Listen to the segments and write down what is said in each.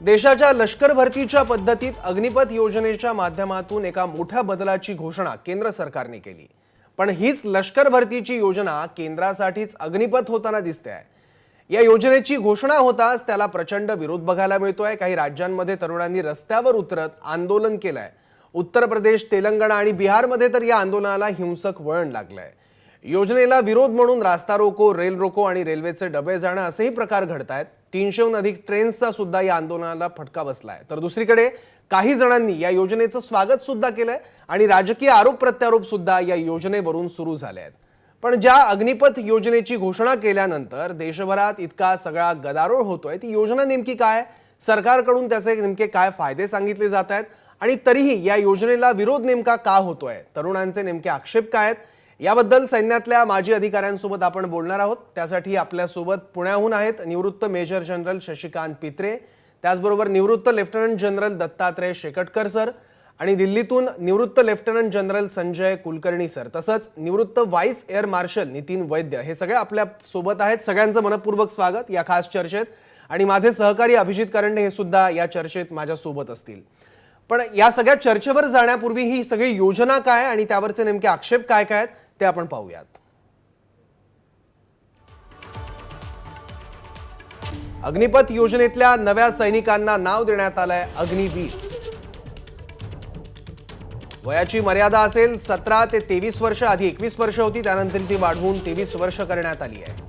देशाच्या लष्कर भरतीच्या पद्धतीत अग्निपथ योजनेच्या माध्यमातून एका मोठ्या बदलाची घोषणा केंद्र सरकारने केली। पण हीच लष्कर भरतीची योजना केंद्रासाठीच अग्निपथ होताना दिसते आहे। या योजनेची घोषणा होताच त्याला प्रचंड विरोध बघायला मिळतोय। काही राज्यांमध्ये तरुणांनी रस्त्यावर उतरत आंदोलन केलंय। उत्तर प्रदेश, तेलंगणा आणि बिहारमध्ये तर या आंदोलनाला हिंसक वळण लागलंय। योजनेला विरोध म्हणून रास्ता रोको, रेल रोको आणि रेल्वेचे डबे जाणं असेही प्रकार घडतायत। 300हून अधिक ट्रेन्सचा सुद्धा या आंदोलनाला फटका बसलाय। तर दुसरीकडे काही जणांनी या योजनेचं स्वागत सुद्धा केलंय आणि राजकीय आरोप प्रत्यारोप सुद्धा या योजनेवरून सुरू झाले आहेत। पण ज्या अग्निपथ योजनेची घोषणा केल्यानंतर देशभरात इतका सगळा गदारोळ होतोय, ती योजना नेमकी काय, सरकारकडून त्याचे नेमके काय फायदे सांगितले जात आहेत आणि तरीही या योजनेला विरोध नेमका का होतोय, तरुणांचे नेमके आक्षेप काय आहेत, याबद्दल सैन्यातल्या माजी अधिकाऱ्यांसोबत आपण बोलणार आहोत। त्यासाठी आपल्यासोबत पुण्याहून आहेत निवृत्त मेजर जनरल शशिकांत पित्रे, त्याचबरोबर निवृत्त lieutenant general Dattatray Shekatkar sir आणि दिल्लीतून निवृत्त lieutenant general Sanjay Kulkarni sir, तसंच निवृत्त व्हाईस एअर मार्शल नितीन वैद्य, हे सगळे आपल्या सोबत आहेत। सगळ्यांचं मनपूर्वक स्वागत या खास चर्चेत। आणि माझे सहकारी अभिजित करंडे हे सुद्धा या चर्चेत माझ्या सोबत असतील। पण या सगळ्या चर्चेवर जाण्यापूर्वी ही सगळी योजना काय आणि त्यावरचे नेमके आक्षेप काय काय आहेत ते आपण पाहूयात। अग्निपथ योजनेतल्या नव्या सैनिकांना नाव देण्यात आलंय अग्निवीर। वयाची मर्यादा असेल 17 ते 23 वर्ष, आधी 21 वर्ष होती, त्यानंतर ती वाढवून 23 वर्ष करण्यात आली आहे।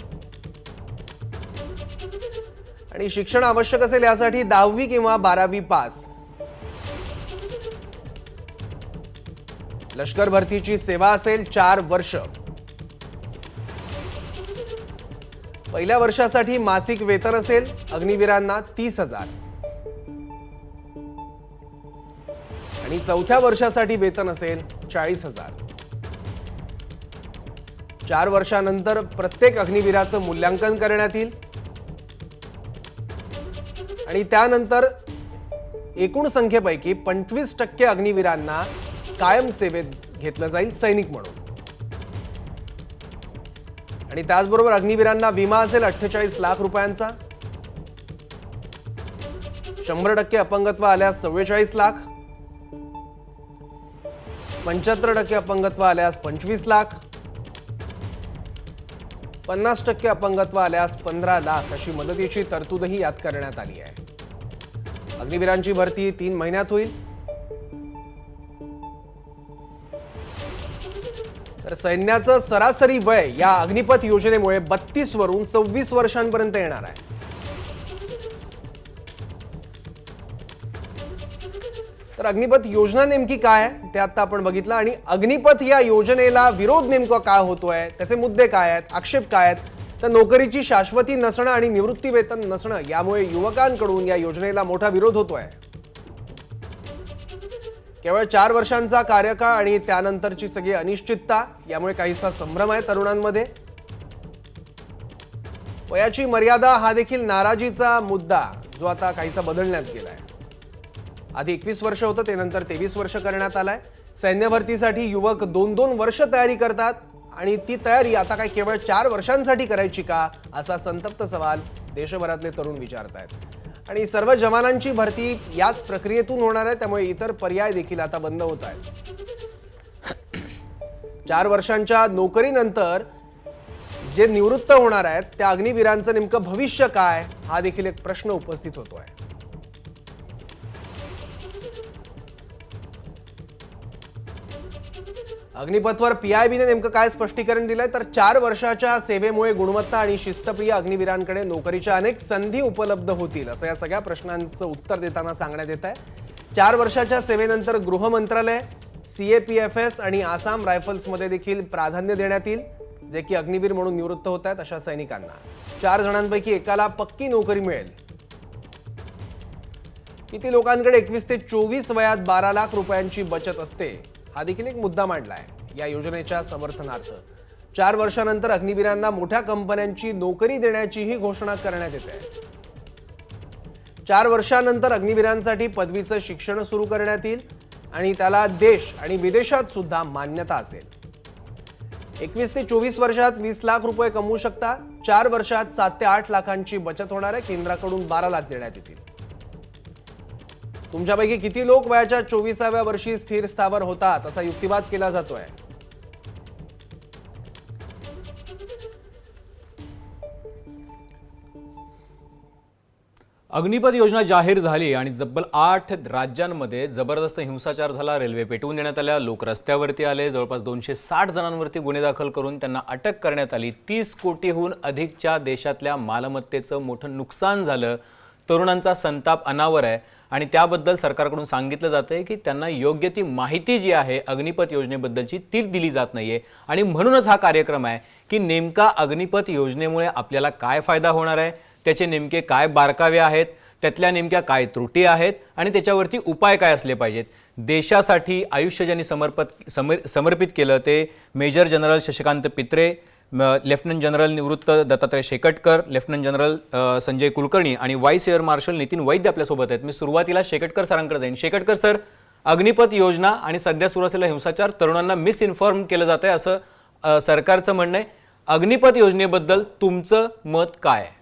आणि शिक्षण आवश्यक असेल यासाठी 10वी किंवा 12वी पास। लष्कर भरतीची सेवा असेल 4 वर्ष। पहिल्या वर्षासाठी मासिक वेतन असेल अग्निवीरांना 30,000 आणि चौथ्या वर्षासाठी वेतन असेल 40,000। 4 वर्षानंतर प्रत्येक अग्निवीराचं मूल्यांकन करण्यात येईल आणि त्यानंतर एकूण संख्येपैकी 25% अग्निवीरांना कायम सेवेत घेतलं जाईल सैनिक म्हणून। आणि त्याचबरोबर अग्निवीरांना विमा असेल 48 लाख रुपयांचा। 100% अपंगत्व आल्यास 44 लाख, 75% अपंगत्व आल्यास 25 लाख, 50% अपंगत्व आल्यास 15 लाख अशी मदतीची तरतूदही यात करण्यात आली आहे। अग्निवीरांची भरती 3 महिन्यात होईल। तर सैन्याचं सरासरी वय या अग्निपथ योजनेमुळे 32 वरून 26 वर्षांपर्यंत येणार आहे। तर अग्निपथ योजना नेमकी काय आहे ते आता आपण बघितलं आणि अग्निपथ या योजनेला विरोध नेमका काय होतोय, त्याचे मुद्दे काय आहेत, आक्षेप काय आहेत। तर नोकरीची शाश्वती नसणं आणि निवृत्ती वेतन नसणं यामुळे युवकांकडून या योजनेला मोठा विरोध होतोय। केवळ 4 वर्षांचा कार्यकाळ आणि त्यानंतरची सगळी अनिश्चितता यामुळे काहीसा संभ्रम आहे तरुणांमध्ये। वयाची मर्यादा हा देखील नाराजीचा मुद्दा जो आता काहीसा बदलण्यात गेलाय। आधी 21 वर्ष होतं, ते नंतर 23 वर्ष करण्यात आलाय। सैन्य भरतीसाठी युवक 2-2 वर्ष तयारी करतात आणि ती तयारी आता काय केवळ 4 वर्षांसाठी करायची का, असा संतप्त सवाल देशभरातले तरुण विचारतायत। आणि सर्व जवानांची भरती याच प्रक्रियेतून होणार आहे, त्यामुळे इतर पर्याय देखील आता बंद होत आहेत। 4 वर्षांच्या नोकरीनंतर जे निवृत्त होणार आहेत त्या अग्निवीरांचं नेमकं भविष्य काय, हा देखील एक प्रश्न उपस्थित होतोय। अग्निपथवर पीआयबीने नेमकं काय स्पष्टीकरण दिलंय, तर 4 वर्षाच्या सेवेमुळे गुणवत्ता आणि शिस्तप्रिय अग्निवीरांकडे नोकरीच्या अनेक संधी उपलब्ध होतील, असं या सगळ्या प्रश्नांचं उत्तर देताना सांगण्यात येत आहे। 4 वर्षाच्या सेवेनंतर गृह मंत्रालय, सीएपीएफएस आणि आसाम रायफल्समध्ये देखील प्राधान्य देण्यात येईल, जे की अग्निवीर म्हणून निवृत्त होत आहेत अशा सैनिकांना। 4 जणांपैकी एकाला पक्की नोकरी मिळेल। किती लोकांकडे 21 ते 24 वयात 12 लाख रुपयांची बचत असते, हा देखील एक मुद्दा मांडलाय या योजनेच्या समर्थनार्थ। 4 वर्षानंतर अग्निवीरांना मोठ्या कंपन्यांची नोकरी देण्याचीही घोषणा करण्यात येते। 4 वर्षानंतर अग्निवीरांसाठी पदवीचं शिक्षण सुरू करण्यात येईल आणि त्याला देश आणि विदेशात सुद्धा मान्यता असेल। 21 ते 24 वर्षात 20 लाख रुपये कमवू शकता। 4 वर्षात 7 ते 8 लाखांची बचत होणार आहे। केंद्राकडून 12 लाख देण्यात येतील। तुमच्यापैकी किती लोक वयाच्या 24व्या वर्षी स्थिर स्थावर होतात असा युक्तिवाद केला जातोय. अग्निपथ योजना जाहीर झाली आणि तब्बल 8 राज्यांमध्ये जबरदस्त हिंसाचार झाला. रेल्वे पेटवून देण्यात आल्या, लोक रस्त्यावरती आले. जवळपास 260 जणांवरती गुन्हे दाखल करून त्यांना अटक करण्यात आली. 30 कोटीहून अधिकच्या देशातल्या मालमत्तेचं मोठं नुकसान झालं. तरुणांचा संताप अनावर आहे आणि त्याबद्दल सरकारकडून सांगितलं जातंय की त्यांना योग्य ती माहिती जी आहे अग्निपथ योजनेबद्दलची ती दिली जात नाहीये. आणि म्हणूनच हा कार्यक्रम आहे की नेमका अग्निपथ योजनेमुळे आपल्याला काय फायदा होणार आहे, त्याचे नेमके काय बारकावे आहेत, त्यातल्या नेमक्या काय त्रुटी आहेत आणि त्याच्यावरती उपाय काय असले पाहिजेत. देशासाठी आयुष्य ज्यांनी समर्पित केलं ते major general Shashikant Pitre, lieutenant general निवृत्त दत्तात्रय शेकटकर, लेफ्टनंट जनरल संजय कुलकर्णी आणि vice air marshal Nitin Vaidya आपल्यासोबत आहेत. मी सुरुवातीला शेकटकर सरांकडे जाईन. शेकटकर सर, अग्निपथ योजना आणि सध्या सुरू असलेला हिंसाचार तरुणांना मिसइन्फॉर्म केलं जात आहे असं सरकारचं म्हणणं आहे. अग्निपथ योजनेबद्दल तुमचं मत काय आहे?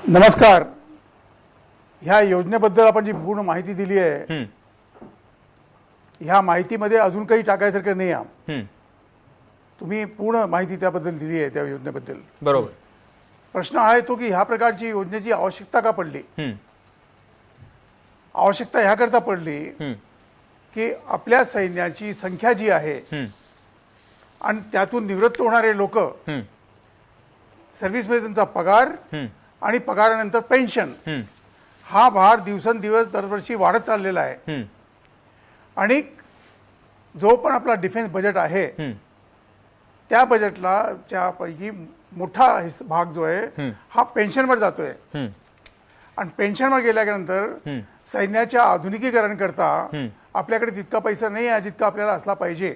नमस्कार. ह्या योजनेबद्दल आपण जी पूर्ण माहिती दिली आहे, ह्या माहितीमध्ये अजून काही टाकायसारखं नाही आहे. तुम्ही पूर्ण माहिती त्याबद्दल दिली आहे, त्या योजनेबद्दल. बरोबर. प्रश्न आहे तो की ह्या प्रकारची योजनेची आवश्यकता का पडली. आवश्यकता ह्याकरता पडली की आपल्या सैन्याची संख्या जी आहे आणि त्यातून निवृत्त होणारे लोक, सर्व्हिसमध्ये त्यांचा पगार आणि पगारानंतर पेन्शन, हा भार दिवसेंदिवस दरवर्षी वाढत चाललेला आहे. आणि जो पण आपला डिफेन्स बजेट आहे त्या बजेटला त्यापैकी मोठा भाग जो आहे हा पेन्शनवर जातोय. आणि पेन्शनवर गेल्यानंतर सैन्याच्या आधुनिकीकरण करता आपल्याकडे तितका पैसा नाही आहे जितका आपल्याला असला पाहिजे.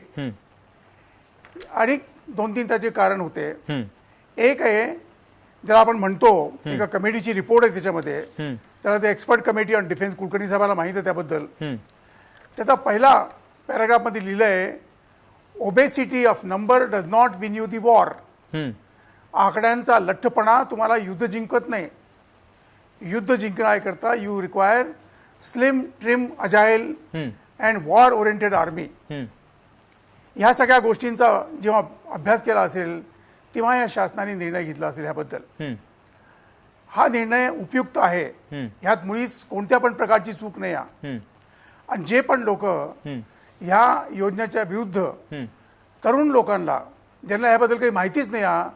आणि 2-3 त्याचे कारण होते. एक आहे, ज्याला आपण म्हणतो एका कमिटीची रिपोर्ट आहे त्याच्यामध्ये, त्याला ते expert committee on defence, Kulkarni साहेबांना माहित आहे त्याबद्दल. त्याचा पहिला पॅराग्राफमध्ये लिहिलं आहे, obesity of number does not win you the war. आकड्यांचा लठ्ठपणा तुम्हाला युद्ध जिंकत नाही. युद्ध जिंकण्याकरता you require slim, trim, agile and war oriented army. ह्या सगळ्या गोष्टींचा जेव्हा अभ्यास केला असेल तेव्हा या शासनाने निर्णय घेतला असेल. ह्याबद्दल हा निर्णय उपयुक्त आहे. ह्यात मुळीच कोणत्या पण प्रकारची चूक नाही आहे. आणि जे पण लोक ह्या योजनेच्या विरुद्ध, तरुण लोकांना ज्यांना ह्याबद्दल काही माहितीच नाही आहे,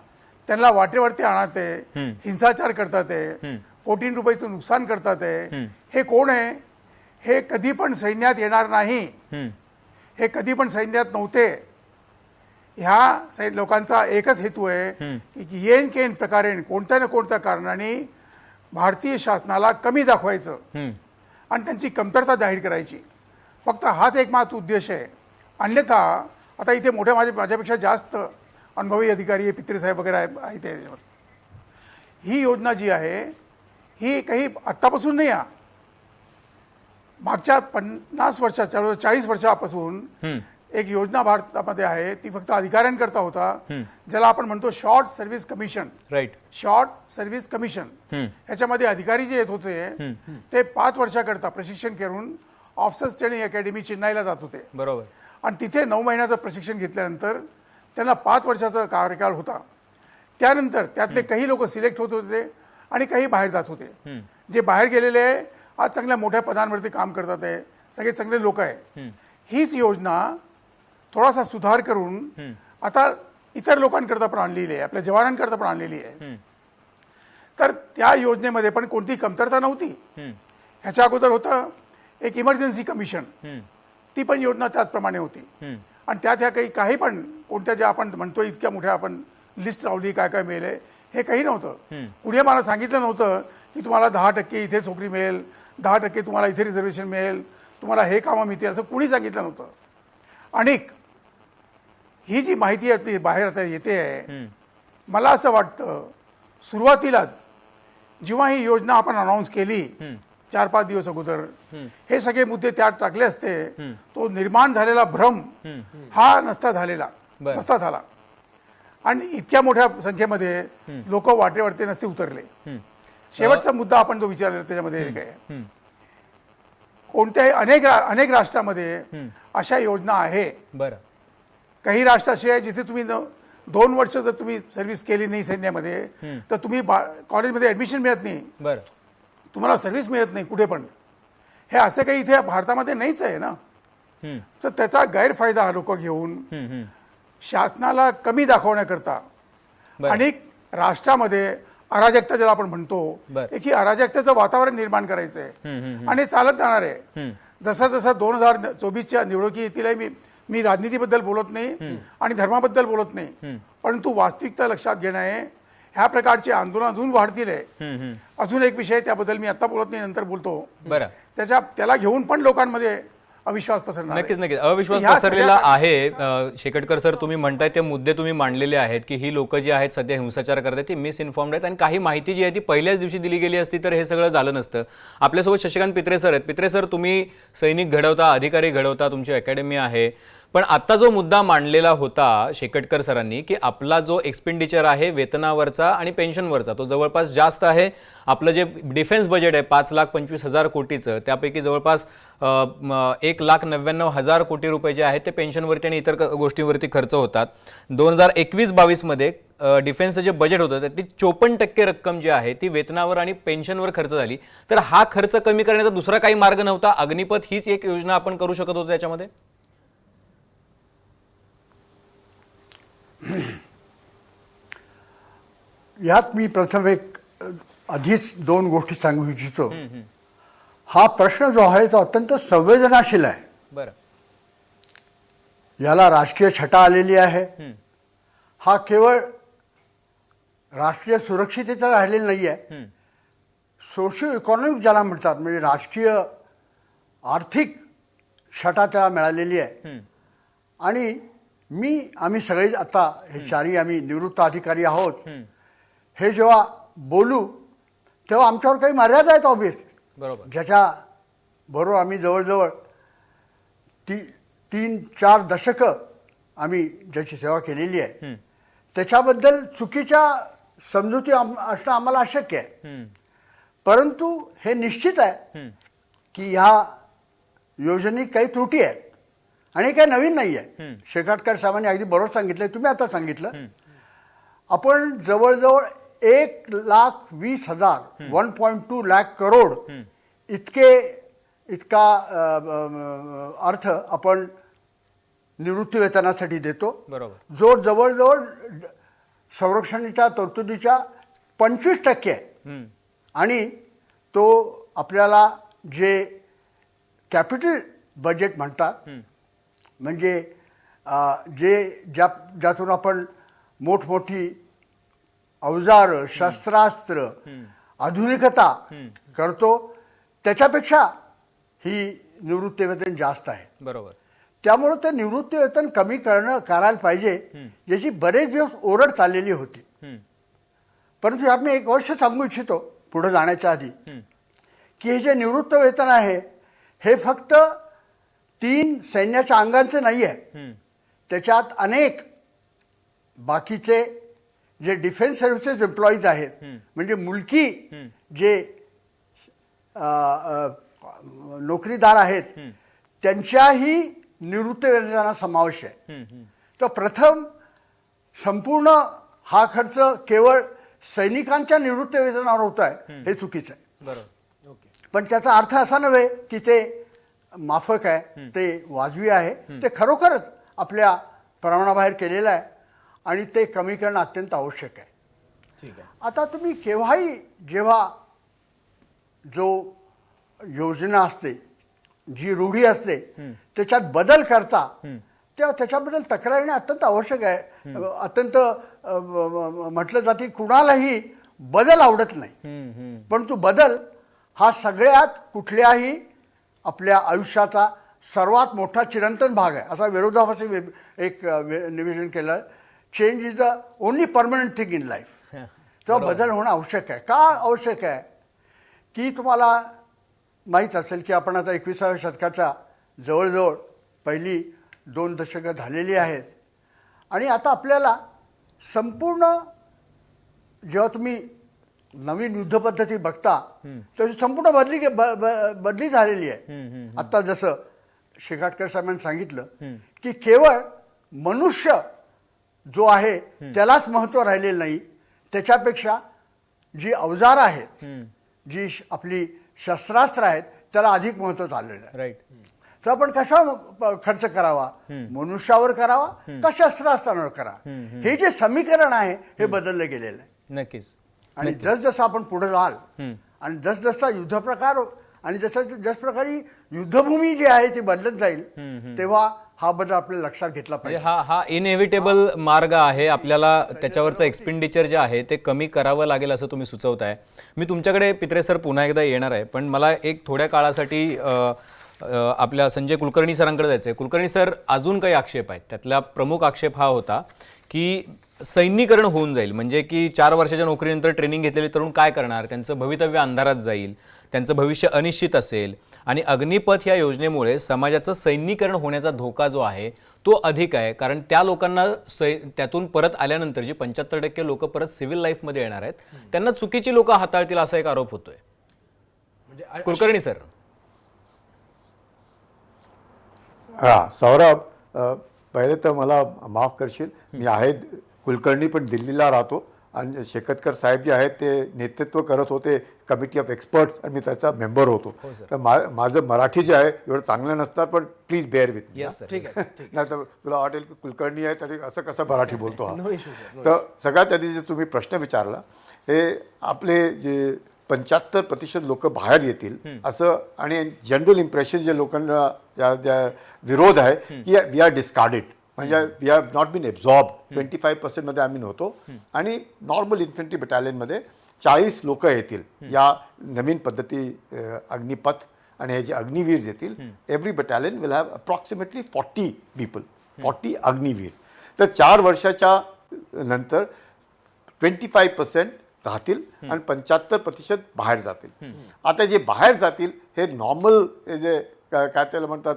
त्यांना वाटेवरती आणत आहे, हिंसाचार करतात आहे, कोटी रुपयाचं नुकसान करतात आहे. हे कोण आहे? हे कधी पण सैन्यात येणार नाही, हे कधी पण सैन्यात नव्हते. ह्या लोकांचा एकच हेतू आहे की येन केन प्रकारे कोणत्या ना कोणत्या कारणाने भारतीय शासनाला कमी दाखवायचं आणि त्यांची कमतरता जाहीर करायची. फक्त हाच एकमात्र उद्देश आहे. अन्यथा आता इथे मोठ्या माझ्यापेक्षा जास्त अनुभवी अधिकारी आहे, पित्रे साहेब वगैरे आहे त्याच्यावर. ही योजना जी आहे ही काही आत्तापासून नाही आहे. मागच्या 50 वर्षाच्या 40 वर्षापासून एक योजना भारतामध्ये आहे, ती फक्त अधिकाऱ्यांकरता होता, ज्याला आपण म्हणतो short service commission. Right. Short service commission. ह्याच्यामध्ये अधिकारी जे येत होते ते 5 वर्षाकरता प्रशिक्षण करून ऑफिसर्स ट्रेनिंग अकॅडमी चेन्नईला जात होते. बरोबर. आणि तिथे 9 महिन्याचं प्रशिक्षण घेतल्यानंतर त्यांना 5 वर्षाचा कार्यकाळ होता. त्यानंतर त्यातले काही लोक सिलेक्ट होत होते आणि काही बाहेर जात होते. जे बाहेर गेलेले आज चांगल्या मोठ्या पदांवरती काम करतात आहे, सगळे चांगले लोक आहे. हीच योजना थोडासा सुधार करून आता इतर लोकांकरता पण आणलेली आहे, आपल्या जवानांकरता पण आणलेली आहे. तर त्या योजनेमध्ये पण कोणती कमतरता नव्हती. ह्याच्या अगोदर होतं एक इमर्जन्सी कमिशन, ती पण योजना त्याचप्रमाणे होती. आणि त्यात ह्या काही पण कोणत्या ज्या आपण म्हणतो इतक्या मोठ्या आपण लिस्ट लावली काय काय मिळेल हे काही नव्हतं. पुढे मला सांगितलं नव्हतं की तुम्हाला 10% इथे नोकरी मिळेल, 10% तुम्हाला इथे रिझर्वेशन मिळेल, तुम्हाला हे कामं मिळतील, असं कुणी सांगितलं नव्हतं. आणि ही जी माहिती आपली बाहेर आता येते आहे, मला असं वाटतं सुरुवातीलाच जेव्हा ही योजना आपण अनाऊन्स केली 4-5 दिवस अगोदर, हे सगळे मुद्दे त्यात टाकले असते, तो निर्माण झालेला भ्रम हा नसता झाला. आणि इतक्या मोठ्या संख्येमध्ये लोक वाटेवरती नसते उतरले. शेवटचा मुद्दा आपण जो विचारला त्याच्यामध्ये एक आहे, कोणत्याही अनेक राष्ट्रामध्ये अशा योजना आहे. बरं. काही राष्ट्र असे आहे जिथे तुम्ही 2 वर्ष जर तुम्ही सर्व्हिस केली नाही सैन्यामध्ये तर तुम्ही कॉलेजमध्ये ऍडमिशन मिळत नाही, बरं. तुम्हाला सर्व्हिस मिळत नाही कुठे पण. हे असं काही इथे भारतामध्ये नाहीच आहे ना. तर त्याचा गैरफायदा हा लोक घेऊन शासनाला कमी दाखवण्याकरता बरं. आणि राष्ट्रामध्ये अराजकता ज्याला आपण म्हणतो, बरं. एक ही अराजकतेचं वातावरण निर्माण करायचं आहे आणि चालत जाणार आहे. जसं जसं 2024च्या निवडणुकी येतील, मी राजनीतीबद्दल बोलत नाही आणि धर्माबद्दल बोलत नाही, परंतु वास्तविकता लक्षात घेणं आहे. ह्या प्रकारचे आंदोलन अजून वाढतील आहे. अजून एक विषय त्याबद्दल मी आता बोलत नाही, नंतर बोलतो. बरं. त्याला घेऊन पण लोकांमध्ये अविश्वास पसरणार आहे. नक्कीच अविश्वास ह्या पसरलेला सगळ्या- आहे. शेकटकर सर, तुम्ही म्हणताय ते मुद्दे तुम्ही मांडलेले आहेत की ही लोक जी आहेत सध्या हिंसाचार करतात ती मिसइन्फॉर्म्ड आहेत आणि काही माहिती जी आहे ती पहिल्याच दिवशी दिली गेली असती तर हे सगळं झालं नसतं. आपल्यासोबत शशिकांत पित्रे सर आहेत. पित्रे सर, तुम्ही सैनिक घडवता, अधिकारी घडवता, तुमची अकॅडमी आहे, पण आता जो मुद्दा मांडलेला होता शेकटकर सरांनी की आपला जो एक्सपेंडिचर आहे वेतनावरचा आणि पेन्शनवरचा तो जवळपास जास्त आहे. आपलं जे डिफेन्स बजेट आहे 5,25,000 कोटीचं, त्यापैकी जवळपास 1,99,000 कोटी रुपये जे आहेत ते पेन्शनवरती आणि इतर गोष्टींवरती खर्च होतात. 2021-22 मध्ये डिफेन्सचं जे बजेट होतं त्यातली 54% रक्कम जी आहे ती वेतनावर आणि पेन्शनवर खर्च झाली. तर हा खर्च कमी करण्याचा दुसरा काही मार्ग नव्हता? अग्निपथ हीच एक योजना आपण करू शकत होतो त्याच्यामध्ये? यात मी प्रथम एक आधीच 2 गोष्टी सांगू इच्छितो. हा प्रश्न जो आहे तो अत्यंत संवेदनाशील आहे. बरं. याला राजकीय छटा आलेली आहे. हा केवळ राष्ट्रीय सुरक्षितेचा राहिलेला नाही आहे, सोशिओ इकॉनॉमिक ज्याला म्हणतात, म्हणजे राजकीय आर्थिक छटा त्याला मिळालेली आहे. आणि आम्ही सगळे आता हे चारही आम्ही निवृत्त अधिकारी आहोत. हे जेव्हा बोलू तेव्हा आमच्यावर काही मर्यादा आहेत ऑब्वियस, बरोबर, ज्याच्या बरोबर आम्ही जवळजवळ 3-4 दशकं आम्ही ज्याची सेवा केलेली आहे, त्याच्याबद्दल चुकीच्या समजुती असणं आम्हाला अशक्य आहे. परंतु हे निश्चित आहे की ह्या योजनेत काही त्रुटी आहेत आणि काही नवीन नाही आहे. शेकाटकर साहेबांनी अगदी बरोबर सांगितलं, तुम्ही आता सांगितलं. आपण जवळजवळ 1,20,000 1.2 लाख करोड इतका अर्थ आपण निवृत्ती वेतनासाठी देतो, बरोबर, जो जवळजवळ संरक्षणाच्या तरतुदीच्या 25% आहे. आणि तो आपल्याला जे कॅपिटल बजेट म्हणतात, म्हणजे ज्यातून आपण मोठमोठी अवजार, शस्त्रास्त्र, आधुनिकता करतो, त्याच्यापेक्षा ही निवृत्ती वेतन जास्त आहे. बरोबर. त्यामुळे ते निवृत्ती वेतन कमी करायला पाहिजे, याची बरेच दिवस ओरड चाललेली होती. परंतु यात मी एक गोष्ट सांगू इच्छितो पुढे जाण्याच्या आधी, की हे जे निवृत्त वेतन आहे हे फक्त 3 सैन्याच्या अंगांचे नाही आहे. त्याच्यात अनेक बाकीचे जे डिफेन्स सर्व्हिसेस एम्प्लॉईज आहेत, म्हणजे मुलकी जे नोकरीदार आहेत, त्यांच्याही निवृत्ती वेतनाचा समावेश आहे. तर प्रथम संपूर्ण हा खर्च केवळ सैनिकांच्या निवृत्ती वेतनावर होत आहे, हे चुकीचं आहे. बरोबर. ओके. पण त्याचा अर्थ असा नव्हे की ते माफक आहे, ते वाजवी आहे. ते खरोखरच आपल्या प्रमाणाबाहेर केलेलं आहे आणि ते कमी करणं अत्यंत आवश्यक आहे. ठीक आहे. आता तुम्ही केव्हाही जेव्हा जो योजना असते, जी रूढी असते, त्याच्यात बदल करता तेव्हा त्याच्याबद्दल तक्रार येणे अत्यंत आवश्यक आहे. अत्यंत म्हटलं जाते कुणालाही बदल आवडत नाही, परंतु बदल हा सगळ्यात कुठल्याही आपल्या आयुष्याचा सर्वात मोठा चिरंतन भाग आहे. असा विरोधाभासी एक निवेदन केलं, change is the only permanent thing in life. तेव्हा बदल होणं आवश्यक आहे. का आवश्यक आहे की तुम्हाला माहीत असेल की आपण आता 21व्या शतकाच्या जवळजवळ पहिली 2 दशकं झालेली आहेत आणि आता आपल्याला संपूर्ण जेव्हा तुम्ही नवीन युद्ध पद्धती बघता त्याची संपूर्ण बदली झालेली आहे. आता जसं शेकाटकर साहेबांनी सांगितलं की केवळ मनुष्य जो आहे त्यालाच महत्त्व राहिलेलं नाही, त्याच्यापेक्षा जी अवजार आहेत, जी आपली शस्त्रास्त्र आहेत त्याला अधिक महत्त्व झालेलं आहे. राईट. तर आपण कशावर खर्च करावा, मनुष्यावर करावा का शस्त्रास्त्रांवर करावा, हे जे समीकरण आहे हे बदललं गेलेलं आहे. नक्कीच. आणि जसजसं आपण पुढे जाल आणि जसजसा युद्ध प्रकार आणि जस प्रकारे युद्धभूमी जी आहे ती बदलत जाईल तेव्हा हा बदल आपल्याला लक्षात घेतला म्हणजे पाहिजे. हा इनएव्हिटेबल मार्ग आहे. आपल्याला त्याच्यावरचं एक्सपेंडिचर जे आहे ते कमी करावं लागेल असं तुम्ही सुचवताय. मी तुमच्याकडे पित्रे सर पुन्हा एकदा येणार आहे, पण मला एक थोड्या काळासाठी आपल्या संजय कुलकर्णी सरांकडे जायचं आहे. कुलकर्णी सर, अजून काही आक्षेप आहेत. त्यातला प्रमुख आक्षेप हा होता की सैन्यीकरण होऊन जाईल, म्हणजे की 4 वर्षाच्या नोकरीनंतर ट्रेनिंग घेतलेले तरुण काय करणार, त्यांचं भवितव्य अंधारात जाईल, त्यांचं भविष्य अनिश्चित असेल आणि अग्निपथ या योजनेमुळे समाजाचं सैन्यीकरण होण्याचा धोका जो आहे तो अधिक आहे. कारण त्या लोकांना त्यातून परत आल्यानंतर जी 75% लोक परत सिव्हिल लाईफमध्ये येणार आहेत त्यांना चुकीची लोक हाताळतील असा एक आरोप होतोय. कुलकर्णी सर. हां सौरभ, पहिले तर मला माफ करशील, मी आहे कुलकर्णी पण दिल्लीला राहतो आणि शेकतकर साहेब जे आहेत ते नेतृत्व करत होते कमिटी ऑफ एक्सपर्ट्स आणि मी त्याचा मेंबर होतो. तर माझं मराठी जे आहे एवढं चांगलं नसतं, पण प्लीज बेअर विथ मी. ठीक आहे. नाही तर तुला वाटेल की कुलकर्णी आहे तरी असं कसं मराठी बोलतो हा. तर सगळ्यात आधी जे तुम्ही प्रश्न विचारला, हे आपले जे 75% लोक बाहेर येतील असं, आणि जनरल इम्प्रेशन जे लोकांना ज्या विरोध आहे की वी आर डिस्कार्डेड, म्हणजे वी हॅव नॉट बीन एब्झॉर्ब. 25% मध्ये आम्ही नव्हतो. आणि नॉर्मल इन्फंट्री बटालियनमध्ये 40 लोक येतील या नवीन पद्धती अग्निपथ, आणि हे जे अग्निवीर येतील, every battalion will have approximately 40 people, 40 Agniveer. तर 4 वर्षाच्या नंतर 25% राहतील आणि 75% बाहेर जातील. आता जे बाहेर जातील हे नॉर्मल जे काय त्याला म्हणतात,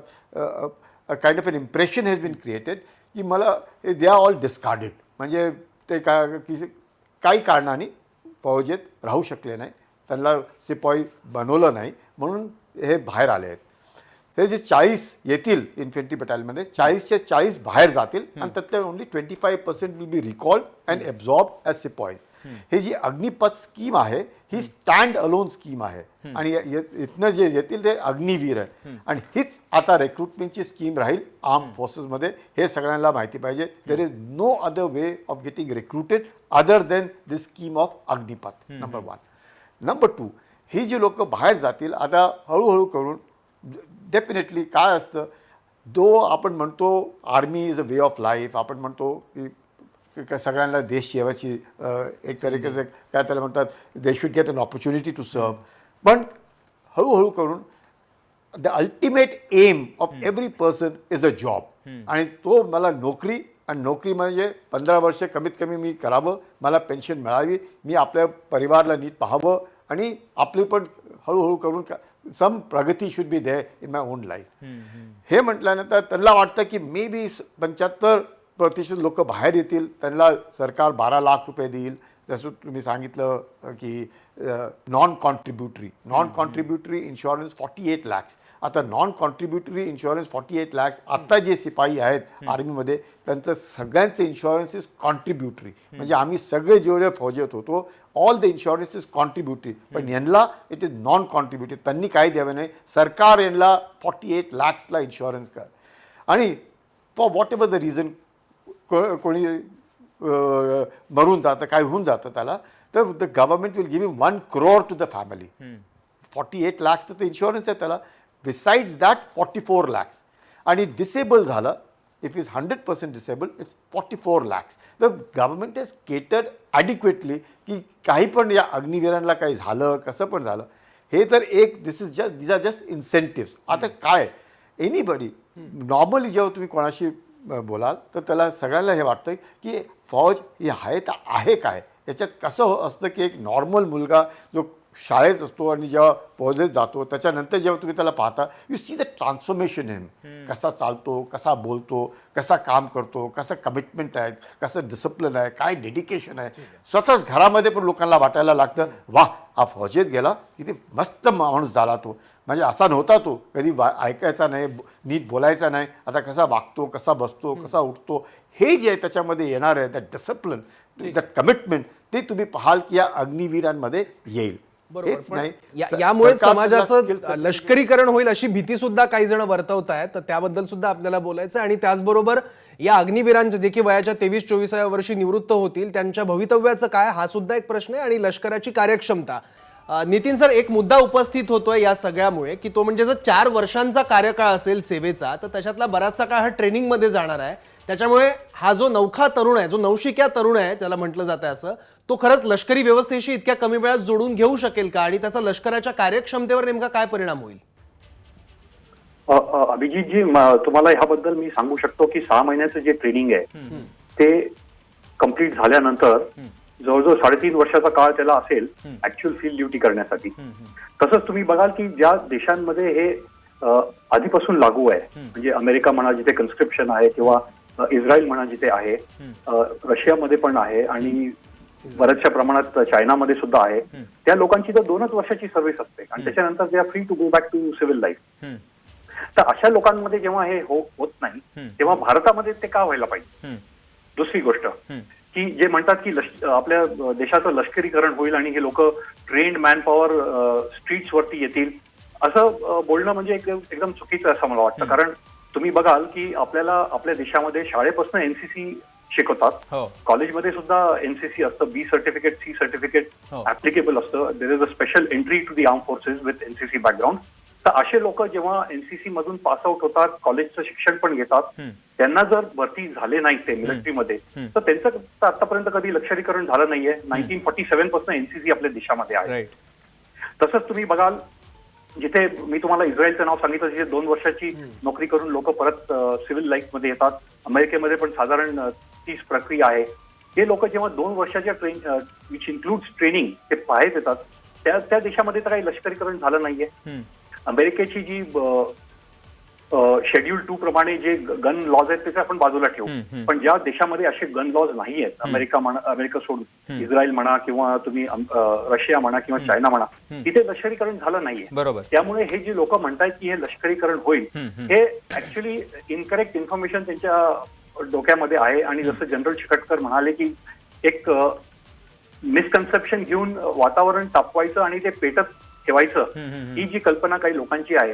kind of an impression has been created की मला दे आर ऑल डिस्कार्डेड, म्हणजे ते काही कारणाने फौजेत राहू शकले नाही, त्यांना शिपाई बनवलं नाही म्हणून हे बाहेर आले आहेत. हे जे 40 येतील इन्फंट्री बटालियनमध्ये, 40चे 40 बाहेर जातील आणि त्यातले only 25% will be recalled and absorb as शिपाई. हे जी अग्निपथ स्कीम आहे ही स्टँड अलोन स्कीम आहे आणि इथनं जे येतील ते अग्निवीर आहे आणि हीच आता रिक्रुटमेंटची स्कीम राहील आर्म फोर्सेसमध्ये. हे सगळ्यांना माहिती पाहिजे. There is no other way of getting recruited other than this scheme of Agnipath. Number 1. Number 2, ही जी लोक बाहेर जातील आता हळूहळू करून डेफिनेटली काय असतं, जो आपण म्हणतो army is a way of life, आपण म्हणतो की सगळ्यांना देश सेवाची एक तरीके काय त्याला म्हणतात, they should get an opportunity to serve. पण हळूहळू करून the ultimate aim of every person is a job. आणि तो मला नोकरी, आणि नोकरी म्हणजे 15 वर्ष कमीत कमी मी करावं, मला पेन्शन मिळावी, मी आपल्या परिवाराला नीट पाहावं आणि आपली पण हळूहळू करून सम प्रगती should be there in my own life. हे म्हटल्यानंतर त्यांना वाटतं की मे बी 75% लोक बाहेर येतील, त्यांना सरकार 12 लाख रुपये देईल. जसं तुम्ही सांगितलं की नॉन कॉन्ट्रीब्युटरी इन्शुरन्स 48 lakhs. आता नॉन कॉन्ट्रीब्युटरी इन्शुरन्स 48 lakhs. आत्ता जे शिपाई आहेत आर्मीमध्ये त्यांचं सगळ्यांचं इन्शुरन्स इज कॉन्ट्रीब्युटरी, म्हणजे आम्ही सगळे जेवढे फौजेत होतो all the insurance is contributory. पण यांना इट इज नॉन कॉन्ट्रीब्युटरी, त्यांनी काही द्यावं नाही, सरकार यांना 48 lakhsला इन्शुरन्स कर. आणि for whatever the reason कोणी मरून जातं, काय होऊन जातं त्याला, तर the government will give 1 crore to the family. 48 lakhs तर इन्शुरन्स आहे त्याला. Besides that 44 lakhs. आणि डिसेबल झालं, if is 100% disable, it's 44 lakhs. The government is catered adequately की काही पण या अग्निवीरांना काही झालं, कसं पण झालं, हे तर एक दिस आर जस्ट इन्सेंटिव्स. आता काय एनीबडी नॉर्मली जेव्हा तुम्ही कोणाशी बोलाल तर त्याला सगळ्यांना हे वाटतं की फौज ही आहे तर आहे काय. याच्यात कसं असतं की एक नॉर्मल मुलगा जो शाळेत असतो आणि जेव्हा फौजेत जातो त्याच्यानंतर जेव्हा तुम्ही त्याला पाहता you see the transformation in कसा चालतो, कसा बोलतो, कसा काम करतो, कसं कमिटमेंट आहे, कसं डिसिप्लिन आहे, काय डेडिकेशन आहे. स्वतःच घरामध्ये पण लोकांना वाटायला लागतं वा हा फौजेत गेला किती मस्त माणूस झाला तो. म्हणजे असा नव्हता तो कधी ऐकायचा नाही, नीट बोलायचा नाही, आता कसा वागतो, कसा बसतो, कसा उठतो, हे जे आहे त्याच्यामध्ये येणार आहे दॅट डिसिप्लिन, दॅट कमिटमेंट, ते तुम्ही पाहाल की या अग्निवीरांमध्ये येईल. हेच नाही, यामुळे सरकारचं समाजाचं skill लष्करीकरण होईल अशी भीती सुद्धा काही जण वर्तवत आहेत, तर त्याबद्दल सुद्धा आपल्याला बोलायचं आहे. आणि त्याचबरोबर या अग्निवीरांचे जे की वयाच्या 23-24व्या वर्षी निवृत्त होतील त्यांच्या भवितव्याचं काय, हा सुद्धा एक प्रश्न आहे. आणि लष्कराची कार्यक्षमता. नितीन सर, एक मुद्दा उपस्थित होतोय या सगळ्यामुळे की तो म्हणजे जर 4 वर्षांचा कार्यकाळ असेल सेवेचा, तर त्याच्यातला बराचसा काळ हा ट्रेनिंगमध्ये जाणार आहे. त्याच्यामुळे हा जो नवखा तरुण आहे, जो नवशिक्या तरुण आहे त्याला म्हटलं जातं असं, तो खरंच लष्करी व्यवस्थेशी इतक्या कमी वेळात जोडून घेऊ शकेल का, आणि त्याचा लष्कराच्या कार्यक्षमतेवर नेमका काय परिणाम होईल? अभिजितजी, तुम्हाला ह्याबद्दल मी सांगू शकतो की 6 महिन्याचं जे ट्रेनिंग आहे ते कम्प्लीट झाल्यानंतर जवळजवळ 3.5 वर्षाचा काळ त्याला असेल ऍक्च्युअल फील्ड ड्युटी करण्यासाठी. तसंच तुम्ही बघाल की ज्या देशांमध्ये हे आधीपासून लागू आहे, म्हणजे अमेरिका म्हणा जिथे कन्स्क्रिप्शन आहे, किंवा इस्रायल म्हणा जिथे आहे, रशियामध्ये पण आहे, आणि बऱ्याचशा प्रमाणात चायनामध्ये सुद्धा आहे, त्या लोकांची तर 2च वर्षाची सर्व्हिस असते आणि त्याच्यानंतर they are free to go back to civil life. तर अशा लोकांमध्ये जेव्हा हे होत नाही तेव्हा भारतामध्ये ते का व्हायला पाहिजे? दुसरी गोष्ट की जे म्हणतात की आपल्या देशाचं लष्करीकरण होईल आणि हे लोक ट्रेन्ड मॅन पॉवर स्ट्रीट्स वरती येतील, असं बोलणं म्हणजे एकदम चुकीचं असं मला वाटतं. कारण तुम्ही बघाल की आपल्याला आपल्या देशामध्ये शाळेपासून एनसीसी शिकवतात, कॉलेजमध्ये सुद्धा एनसीसी असतं, B certificate, C certificate applicable असतं. There is a special entry to the arm forces with NCC background. तर असे लोक जेव्हा एनसीसी मधून पास आउट होतात, कॉलेजचं शिक्षण पण घेतात, त्यांना जर भरती झाले नाही ते मिलिटरीमध्ये, तर त्यांचं आतापर्यंत कधी लष्करीकरण झालं नाहीये. 1947 पासून एनसीसी आपल्या देशामध्ये आहे. तसंच तुम्ही बघाल जिथे मी तुम्हाला इस्रायलचं नाव सांगितलं, जिथे 2 वर्षाची नोकरी करून लोक परत सिव्हिल लाईफ मध्ये येतात. अमेरिकेमध्ये पण साधारण 30 प्रक्रिया आहे. हे लोक जेव्हा 2 वर्षाच्या विच इन्क्लूड्स ट्रेनिंग ते बाहेर येतात, त्या देशामध्ये तर काही लष्करीकरण झालं नाहीये. अमेरिकेची जी शेड्यूल 2 प्रमाणे जे गन लॉज आहेत त्याचे आपण बाजूला ठेवू, पण ज्या देशामध्ये असे गन लॉज नाही आहेत, अमेरिका सोडून इस्रायल म्हणा किंवा तुम्ही रशिया म्हणा किंवा चायना म्हणा, तिथे लष्करीकरण झालं नाहीये. बरोबर. त्यामुळे हे जे लोक म्हणतात की हे लष्करीकरण होईल, हे ऍक्च्युली इनकरेक्ट इन्फॉर्मेशन त्यांच्या डोक्यामध्ये आहे. आणि जसं जनरल चिकटकर म्हणाले की एक मिसकन्सेप्शन घेऊन वातावरण तापवायचं आणि ते पेटत ठेवायचं, ही जी कल्पना काही लोकांची आहे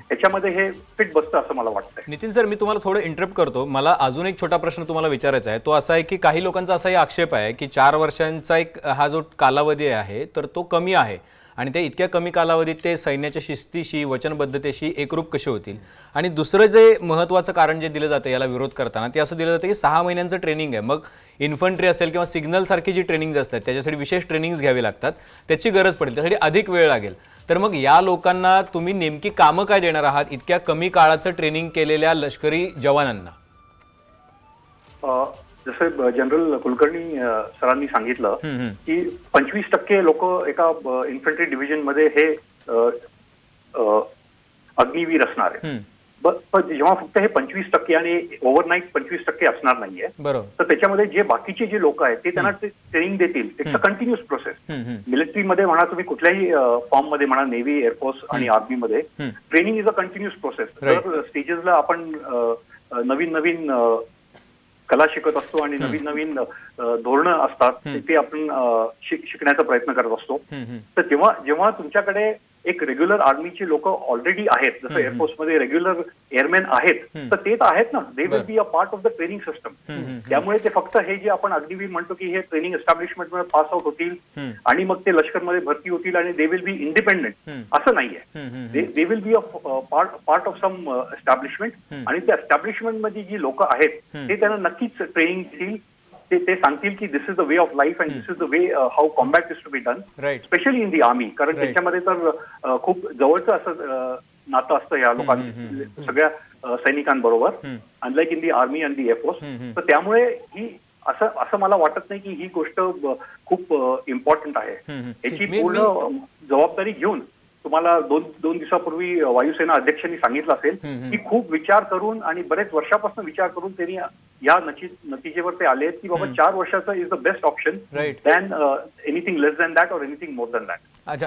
त्याच्यामध्ये हे फिट बसतं असं मला वाटतंय. नितीन सर, मी तुम्हाला थोडं इंटरप्ट करतो. मला अजून एक छोटा प्रश्न तुम्हाला विचारायचा आहे. तो असा आहे की काही लोकांचा असाही आक्षेप आहे की 4 वर्षांचा एक हा जो कालावधी आहे तर तो कमी आहे, आणि त्या इतक्या कमी कालावधीत ते सैन्याच्या शिस्तीशी, वचनबद्धतेशी एकरूप कसे होतील. आणि दुसरं जे महत्त्वाचं कारण जे दिलं जातं याला विरोध करताना, ते असं दिलं जातं की 6 महिन्यांचं ट्रेनिंग आहे, मग इन्फंट्री असेल किंवा सिग्नल सारखी जी ट्रेनिंग असतात त्याच्यासाठी विशेष ट्रेनिंग्स घ्यावी लागतात, त्याची गरज पडेल, त्यासाठी अधिक वेळ लागेल. तर मग या लोकांना तुम्ही नेमकी कामं काय देणार आहात इतक्या कमी काळाचं ट्रेनिंग केलेल्या लष्करी जवानांना? जसं जनरल कुलकर्णी सरांनी सांगितलं की 25% लोक एका इन्फंट्री डिव्हिजन मध्ये हे अग्निवीर असणार आहे. पण जेव्हा फक्त हे 25% आणि ओव्हरनाईट 25% असणार नाहीये, तर त्याच्यामध्ये जे बाकीचे जे लोक आहेत ते त्यांना ट्रेनिंग देतील. It's a continuous process. मिलिटरीमध्ये म्हणा, तुम्ही कुठल्याही फॉर्म मध्ये म्हणा, नेव्ही, एअरफोर्स आणि आर्मीमध्ये training is a continuous process. तर स्टेजेसला आपण नवीन नवीन कला शिकत असतो आणि नवीन नवीन धोरणं असतात, ते आपण शिकण्याचा प्रयत्न करत असतो. तर जेव्हा तुमच्याकडे एक रेग्युलर आर्मीची लोक ऑलरेडी आहेत, जसं एअरफोर्समध्ये रेग्युलर एअरमॅन आहेत, तर ते तर आहेत ना, दे will be a part of the training system. त्यामुळे ते फक्त हे जे आपण अग्निवीर म्हणतो की हे ट्रेनिंग एस्टॅब्लिशमेंटमध्ये पास आउट होतील आणि मग ते लष्करमध्ये भरती होतील आणि दे विल बी इंडिपेंडेंट, असं नाहीये. They will be a part of some establishment, आणि त्या एस्टॅब्लिशमेंटमध्ये जी लोक आहेत ते त्यांना नक्कीच ट्रेनिंग देतील. ते सांगतील की this is the way of life and this is the way how combat is to be done, especially in the army. कारण त्याच्यामध्ये तर खूप जवळचं असं नातं असतं या लोकांना, सगळ्या सैनिकांबरोबर, unlike in the army and the air force. तर त्यामुळे ही असं असं मला वाटत नाही की ही गोष्ट खूप इम्पॉर्टंट आहे. याची पूर्ण जबाबदारी घेऊन तुम्हाला दोन दिवसापूर्वी वायुसेना अध्यक्षांनी सांगितलं असेल की खूप विचार करून आणि बरेच वर्षापासून विचार करून त्यांनी या नतीजेवर ते आले की बाबा 4 वर्षाचं is the best option than anything less than that और एनिथिंग मोर दॅन दॅट. अच्छा,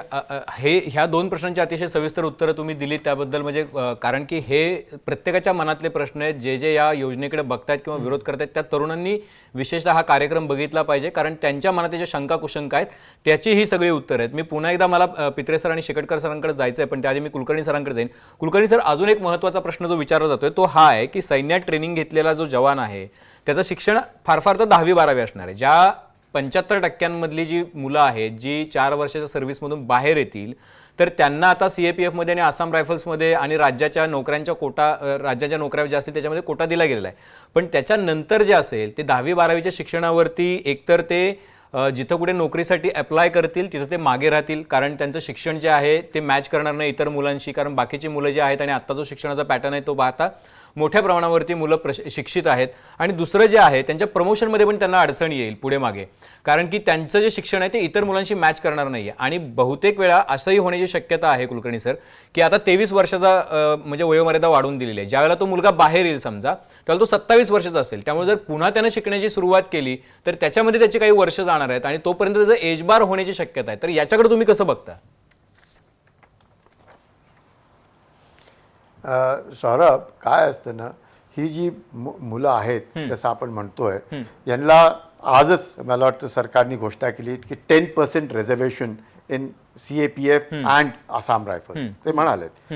ह्या दोन प्रश्नांची अतिशय सविस्तर उत्तरं तुम्ही दिली त्याबद्दल, म्हणजे कारण की हे प्रत्येकाच्या मनातले प्रश्न आहेत. जे या योजनेकडे बघतायत किंवा विरोध करतायत त्या तरुणांनी विशेषतः हा कार्यक्रम बघितला पाहिजे, कारण त्यांच्या मनात ज्या शंका कुशंका आहेत त्याची ही सगळी उत्तरं आहेत. मी पुन्हा एकदा मला पित्रे सर आणि शेकटकर सरांकडे जायचं आहे, पण त्याआधी मी कुलकर्णी सरांकडे जाईन. कुलकर्णी सर, अजून एक महत्त्वाचा प्रश्न जो विचारला जातोय तो हा आहे की सैन्यात ट्रेनिंग घेतलेला जो जवान आहे त्याचं शिक्षण फार फार तर 10वी-12वी असणार आहे. ज्या 75% जी मुलं आहेत जी 4 वर्षाच्या सर्व्हिसमधून बाहेर येतील तर त्यांना आता CAPF मध्ये आणि आसाम रायफल्समध्ये आणि राज्याच्या नोकऱ्या ज्या असतील त्याच्यामध्ये कोटा दिला गेलेला आहे. पण त्याच्यानंतर जे असेल ते 10वी-12वीच्या शिक्षणावरती एकतर ते जिथं कुठे नोकरीसाठी अप्लाय करतील तिथं ते मागे राहतील, कारण त्यांचं शिक्षण जे आहे ते मॅच करणार नाही इतर मुलांशी, कारण बाकीची मुलं जे आहेत आणि आत्ता जो शिक्षणाचा पॅटर्न आहे तो पाहता मोठ्या प्रमाणावरती मुलं शिक्षित आहेत. आणि दुसरं जे आहे त्यांच्या प्रमोशनमध्ये पण त्यांना अडचण येईल पुढे मागे, कारण की त्यांचं जे शिक्षण आहे ते इतर मुलांशी मॅच करणार नाही आहे. आणि बहुतेक वेळा असंही होण्याची शक्यता आहे कुलकर्णी सर की आता 23 वर्षाचा म्हणजे वयोमर्यादा वाढवून दिलेली आहे. ज्यावेळेला तो मुलगा बाहेर येईल समजा त्यावेळेला तो 27 वर्षाचा असेल, त्यामुळे जर पुन्हा त्यानं शिकण्याची सुरुवात केली तर त्याच्यामध्ये त्याची काही वर्ष जाणार आहेत आणि तोपर्यंत त्याचं एज बार होण्याची शक्यता आहे. तर याच्याकडे तुम्ही कसं बघता? सौरभ, काय असतं ना, ही जी मुलं आहेत जसं आपण म्हणतोय यांना आजच मला वाटतं सरकारने घोषणा केली की 10% reservation in CAPF and Assam rifles. ते म्हणालेत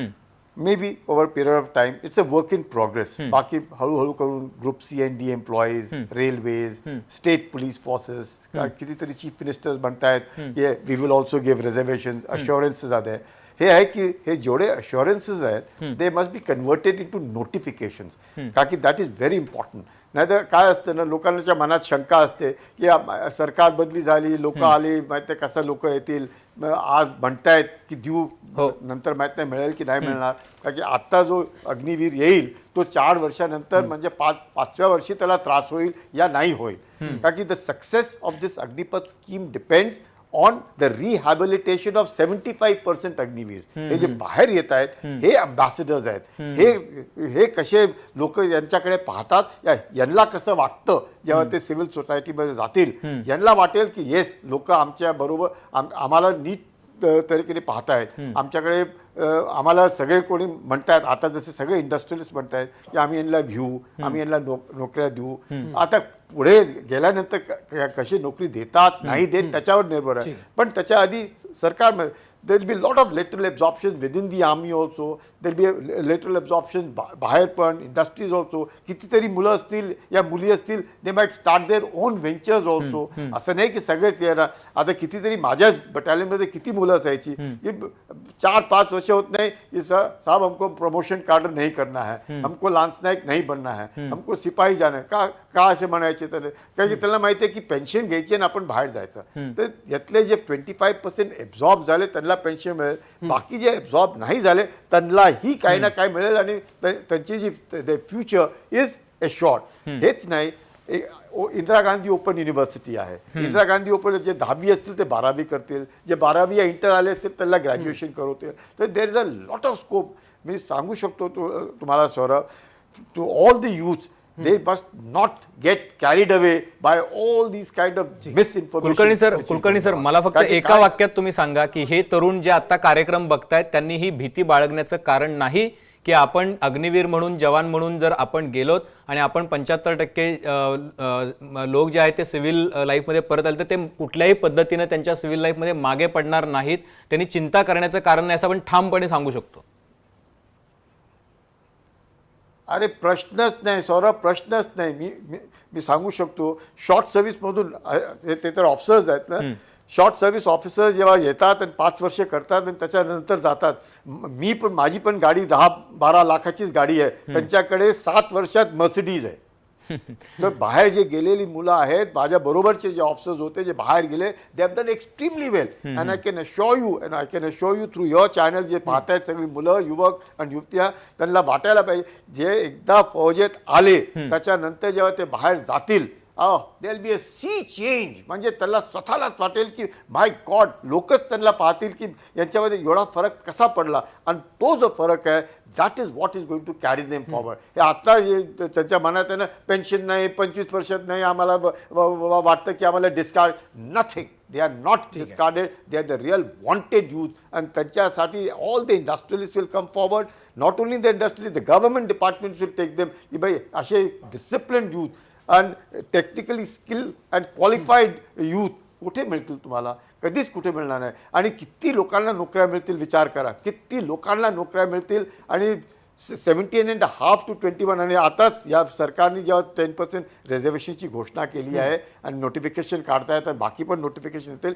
may be over period of time, it's a work in progress. बाकी हळूहळू करून group C and D employees, railways, state police forces, कितीतरी चीफ मिनिस्टर्स म्हणतायत we will also give reservation, assurances आहेत. हे आहे की हे जेवढे अश्युरन्सेस आहेत they must be converted into notifications, का की दॅट इज व्हेरी इम्पॉर्टंट. नाहीतर काय असतं ना, लोकांच्या मनात शंका असते की सरकार बदली झाली, लोक आली, माहिती आहे कसं लोक येतील, आज म्हणतायत की देऊ, नंतर माहीत नाही मिळेल की नाही मिळणार. का की आत्ता जो अग्निवीर येईल तो 4 वर्षानंतर म्हणजे 5व्या वर्षी त्याला त्रास होईल या नाही होईल. का की the success of this Agnipath scheme depends on the rehabilitation of 75% Agniveer. हे जे बाहेर येत आहेत हे अम्बॅसिडर्स आहेत. हे कसे लोक यांच्याकडे पाहतात, यांना कसं वाटतं जेव्हा ते सिव्हिल सोसायटीमध्ये जातील, यांना वाटेल की येस लोक आमच्या बरोबर आम्हाला नीट तरीकेने पाहतायत, आमच्याकडे आम्हाला सगळे कोणी म्हणतायत, आता जसे सगळे इंडस्ट्रियलिस्ट म्हणतायत की आम्ही यांना घेऊ, आम्ही यांना नोकऱ्या देऊ. आता पुढे गेल्यानंतर कशी नोकरी देतात नाही देत त्याच्यावर निर्भर आहे. पण त्याच्या आधी सरकार there will be a lot of lateral absorption within the army also, there will be a lateral absorption बाहेर पण, इंडस्ट्रीज ऑल्सो. कितीतरी मुलं असतील या मुली असतील, they might start their own ventures also. असं नाही की सगळेच येणार. आता कितीतरी माझ्याच बटालियनमध्ये किती मुलं असायची की 4-5 वर्ष होत नाही, साहब हमको प्रमोशन कार्ड नहीं करना है, हमको लांस नायक नहीं बनना है, हमको सिपाही जाना है. का असे म्हणायचे? तर कारण की त्यांना माहिती आहे की पेन्शन घ्यायची आणि आपण बाहेर जायचं. तर यातले जे 25% एब्झॉर्ब झाले त्यांना पेन्शन मिळेल, बाकी जे एब्झॉर्ब नाही झाले त्यांनाही काही ना काही मिळेल आणि त्यांची जी फ्युचर इज एश्योर्ड. हेच नाही, इंदिरा गांधी ओपन युनिव्हर्सिटी आहे. इंदिरा गांधी ओपन जे 10वी असतील ते 12वी करतील, जे 12वी या इंटर आले असतील त्यांना ग्रॅज्युएशन करवतील. तर there is a lot of scope. मी सांगू शकतो तुम्हाला Saurabh, to all the youth, they must not get carried away by all these kind of misinformation. Kulkarni sir, मला फक्त एका वाक्यात तुम्ही सांगा की हे तरुण जे आता कार्यक्रम बघतायत त्यांनी ही भीती बाळगण्याचं कारण नाही की आपण अग्निवीर म्हणून, जवान म्हणून जर आपण गेलोत आणि आपण 75% लोक जे आहेत ते सिव्हिल लाईफमध्ये परत आले तर ते कुठल्याही पद्धतीने त्यांच्या सिव्हिल लाईफमध्ये मागे पडणार नाहीत, त्यांनी चिंता करण्याचं कारण नाही असं आपण ठामपणे सांगू शकतो. अरे प्रश्नच नाही सौरभ, प्रश्नच नाही. मी सांगू शकतो, शॉर्ट सर्व्हिसमधून ते तर ऑफिसर्स आहेत ना, शॉर्ट सर्व्हिस ऑफिसर्स जेव्हा येतात आणि 5 वर्ष करतात आणि त्याच्यानंतर जातात. माझी पण गाडी 10-12 लाखाचीच गाडी आहे, त्यांच्याकडे 7 वर्षात मर्सिडीज आहे. तर बाहेर जे गेलेली मुलं आहेत, माझ्या बरोबरचे जे ऑफिसर्स होते जे बाहेर गेले, they have done extremely well. And I can assure you through your channel, जे पाहतायत सगळी मुलं, युवक आणि युवत्या, त्यांना वाटायला पाहिजे जे एकदा फौजेत आले त्याच्यानंतर जेव्हा ते बाहेर जातील there be a C change. म्हणजे त्याला स्वतःलाच वाटेल की माय गॉड, लोकच त्यांना पाहतील की यांच्यामध्ये एवढा फरक कसा पडला. आणि तो जो फरक आहे that is what is going to carry them forward. हे आता त्यांच्या मनात आहे ना, पेन्शन नाही, 25 वर्षात नाही, आम्हाला वाटतं की आम्हाला discard. Nothing. They are not discarded. They are the real wanted youth. And त्यांच्यासाठी all the industrialists will come forward. Not only the industrialists, the government departments will take them. की भाई असे disciplined youth and technically skilled and qualified youth कुठे मिळतील तुम्हाला? कधीच कुठे मिळणार नाही. आणि किती लोकांना नोकऱ्या मिळतील विचार करा. किती लोकांना नोकऱ्या मिळतील. आणि 17.5 to 21. आणि आताच या सरकारने जेव्हा 10% रिझर्वेशनची घोषणा केली आहे आणि नोटिफिकेशन काढता येतात, बाकी पण नोटिफिकेशन येतील,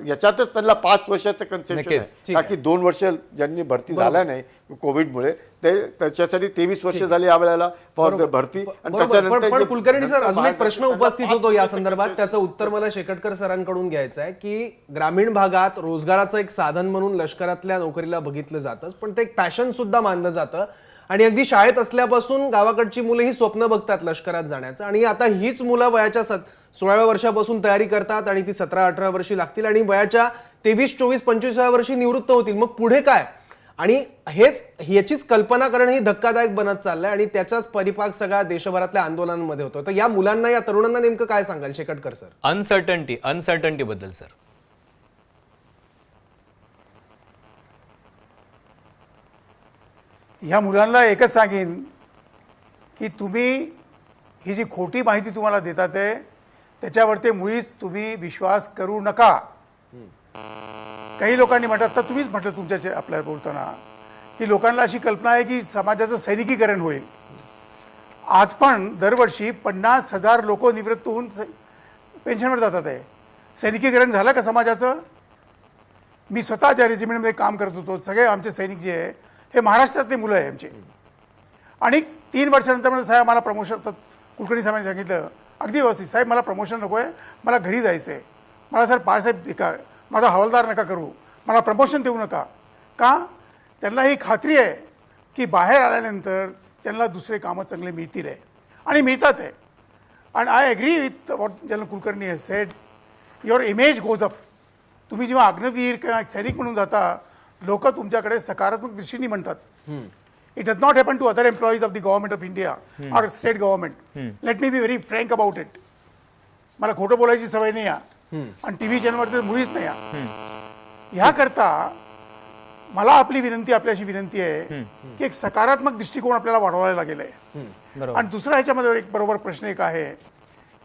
याच्यातच त्यांना 5 वर्षाचं कन्सेशन नक्कीच. आहे. का की 2 वर्ष ज्यांनी भरती झाल्या नाही कोविडमुळे, ते त्याच्यासाठी 23 वर्ष झाली यावेळेला फॉर द भरती. आणि बरोबर. पण कुलकर्णी सर, अजून एक नंतर प्रश्न उपस्थित होतो या संदर्भात, त्याचं उत्तर मला शेकटकर सरांकडून घ्यायचं आहे की ग्रामीण भागात रोजगाराचं एक साधन म्हणून लष्करातल्या नोकरीला बघितलं जातंच, पण ते एक पॅशन सुद्धा मानलं जातं. आणि अगदी शाळेत असल्यापासून गावाकडची मुलं ही स्वप्न बघतात लष्करात जाण्याचं. आणि आता हीच मुलं वयाच्या 16व्या वर्षापासून तयारी करतात आणि ती 17-18 वर्षी लागतील आणि वयाच्या 23, 24, 25व्या वर्षी निवृत्त होतील. मग पुढे काय? आणि ह्याचीच कल्पना करणं ही धक्कादायक बनत चाललंय आणि त्याचाच परिपाक सगळ्या देशभरातल्या आंदोलनांमध्ये होतो. तर या मुलांना, या तरुणांना नेमकं काय सांगाल शेकटकर सर? अनसर्टन्टी बद्दल सर. ह्या मुलांना एकच सांगेन की तुम्ही ही जी खोटी माहिती तुम्हाला देतात आहे त्याच्यावरती मुळीच तुम्ही विश्वास करू नका. काही लोकांनी म्हटलं, तर तुम्हीच म्हटलं तुमच्या आपल्याला बोलताना, की लोकांना अशी कल्पना आहे की समाजाचं सैनिकीकरण होईल. आज पण दरवर्षी 50,000 लोक निवृत्त होऊन पेन्शनवर जातात आहे. सैनिकीकरण झालं का समाजाचं? मी स्वतः ज्या रेजिमेंटमध्ये काम करत होतो, सगळे आमचे सैनिक जे आहे हे महाराष्ट्रातले मुलं आहे आमचे. आणि 3 वर्षानंतर म्हणजे साहेब मला प्रमोशन, कुलकर्णी साहेबांनी सांगितलं अगदी व्यवस्थित, साहेब मला प्रमोशन नको आहे, मला घरी जायचं आहे, मला सर पायसाहेब का माझा हवालदार नका करू, मला प्रमोशन देऊ नका. का? त्यांना ही खात्री आहे की बाहेर आल्यानंतर त्यांना दुसरे कामं चांगले मिळतील आहे आणि मिळतात आहे. आणि I agree with what General Kulkarni has said, your image goes up. तुम्ही जेव्हा अग्निवीर किंवा सैनिक म्हणून जाता, लोक तुमच्याकडे सकारात्मक दृष्टीने म्हणतात. It does not happen to other employees of the government of India or state government. Let me be very frank about it. मला खोटं बोलायची सवय नाही आहे आणि टीव्ही चॅनलवरती मुळीच नाही आहे. ह्याकरता मला आपली विनंती, आपल्याशी विनंती आहे की एक सकारात्मक दृष्टिकोन आपल्याला वाढवायला लागेल आहे. आणि दुसरा ह्याच्यामध्ये एक बरोबर प्रश्न एक आहे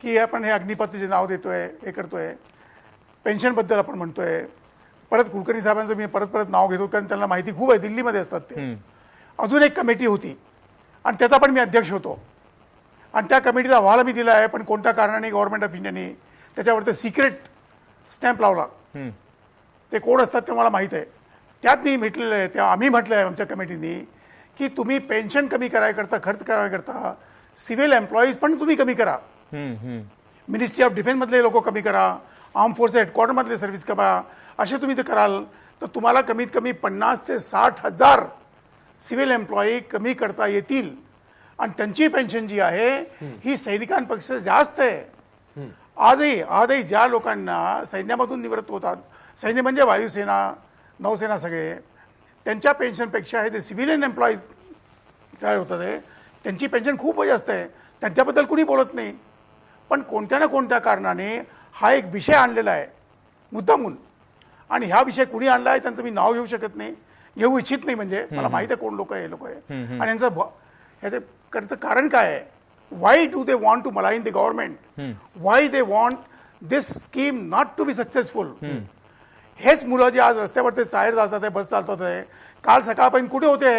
की आपण हे अग्निपथ जे नाव देतोय, हे करतोय, पेन्शनबद्दल आपण म्हणतोय, परत कुलकर्णी साहेबांचं मी परत नाव घेतो कारण त्यांना माहिती खूप आहे, दिल्लीमध्ये असतात ते. अजून एक कमिटी होती आणि त्याचा पण मी अध्यक्ष होतो आणि त्या कमिटीचा अहवाल मी दिला आहे, पण कोणत्या कारणाने गव्हर्नमेंट ऑफ इंडियाने त्याच्यावरती सिक्रेट स्टॅम्प लावला. ते कोण असतात ते मला माहीत आहे. त्यात मी म्हटलेलं आहे, त्या आम्ही म्हटलं आहे आमच्या कमिटीने की तुम्ही पेन्शन कमी करायकरता, खर्च करायकरता सिव्हिल एम्प्लॉईज पण तुम्ही कमी करा. मिनिस्ट्री ऑफ डिफेन्समधले लोक कमी करा, आर्म फोर्स हेडक्वार्टरमधले सर्व्हिस करा, असे तुम्ही ते कराल तर तुम्हाला कमीत कमी 50,000 ते 60,000 सिव्हिल एम्प्लॉई कमी करता येतील. आणि त्यांची पेन्शन जी आहे ही सैनिकांपेक्षा जास्त आहे. आजही ज्या लोकांना सैन्यामधून निवृत्त होतात, सैन्य म्हणजे वायुसेना, नौसेना, सगळे त्यांच्या पेन्शनपेक्षा हे जे सिव्हिलियन एम्प्लॉई काय होतात आहे त्यांची पेन्शन खूप जास्त आहे. त्यांच्याबद्दल कुणी बोलत नाही. पण कोणत्या ना कोणत्या कारणाने हा एक विषय आणलेला आहे मुद्दामून. आणि ह्या विषय कुणी आणला आहे त्यांचं मी नाव घेऊ शकत नाही, घेऊ इच्छित नाही. म्हणजे मला माहिती आहे कोण लोक आहे, हे लोक आहे. आणि ह्याचं कारण काय आहे? Why do they want to malign the government? Why they want this scheme not to be successful? हेच मुलं जे आज रस्त्यावरती चाहेर जातात आहे, बस चालतात आहे, काल सकाळपर्यंत कुठे होते?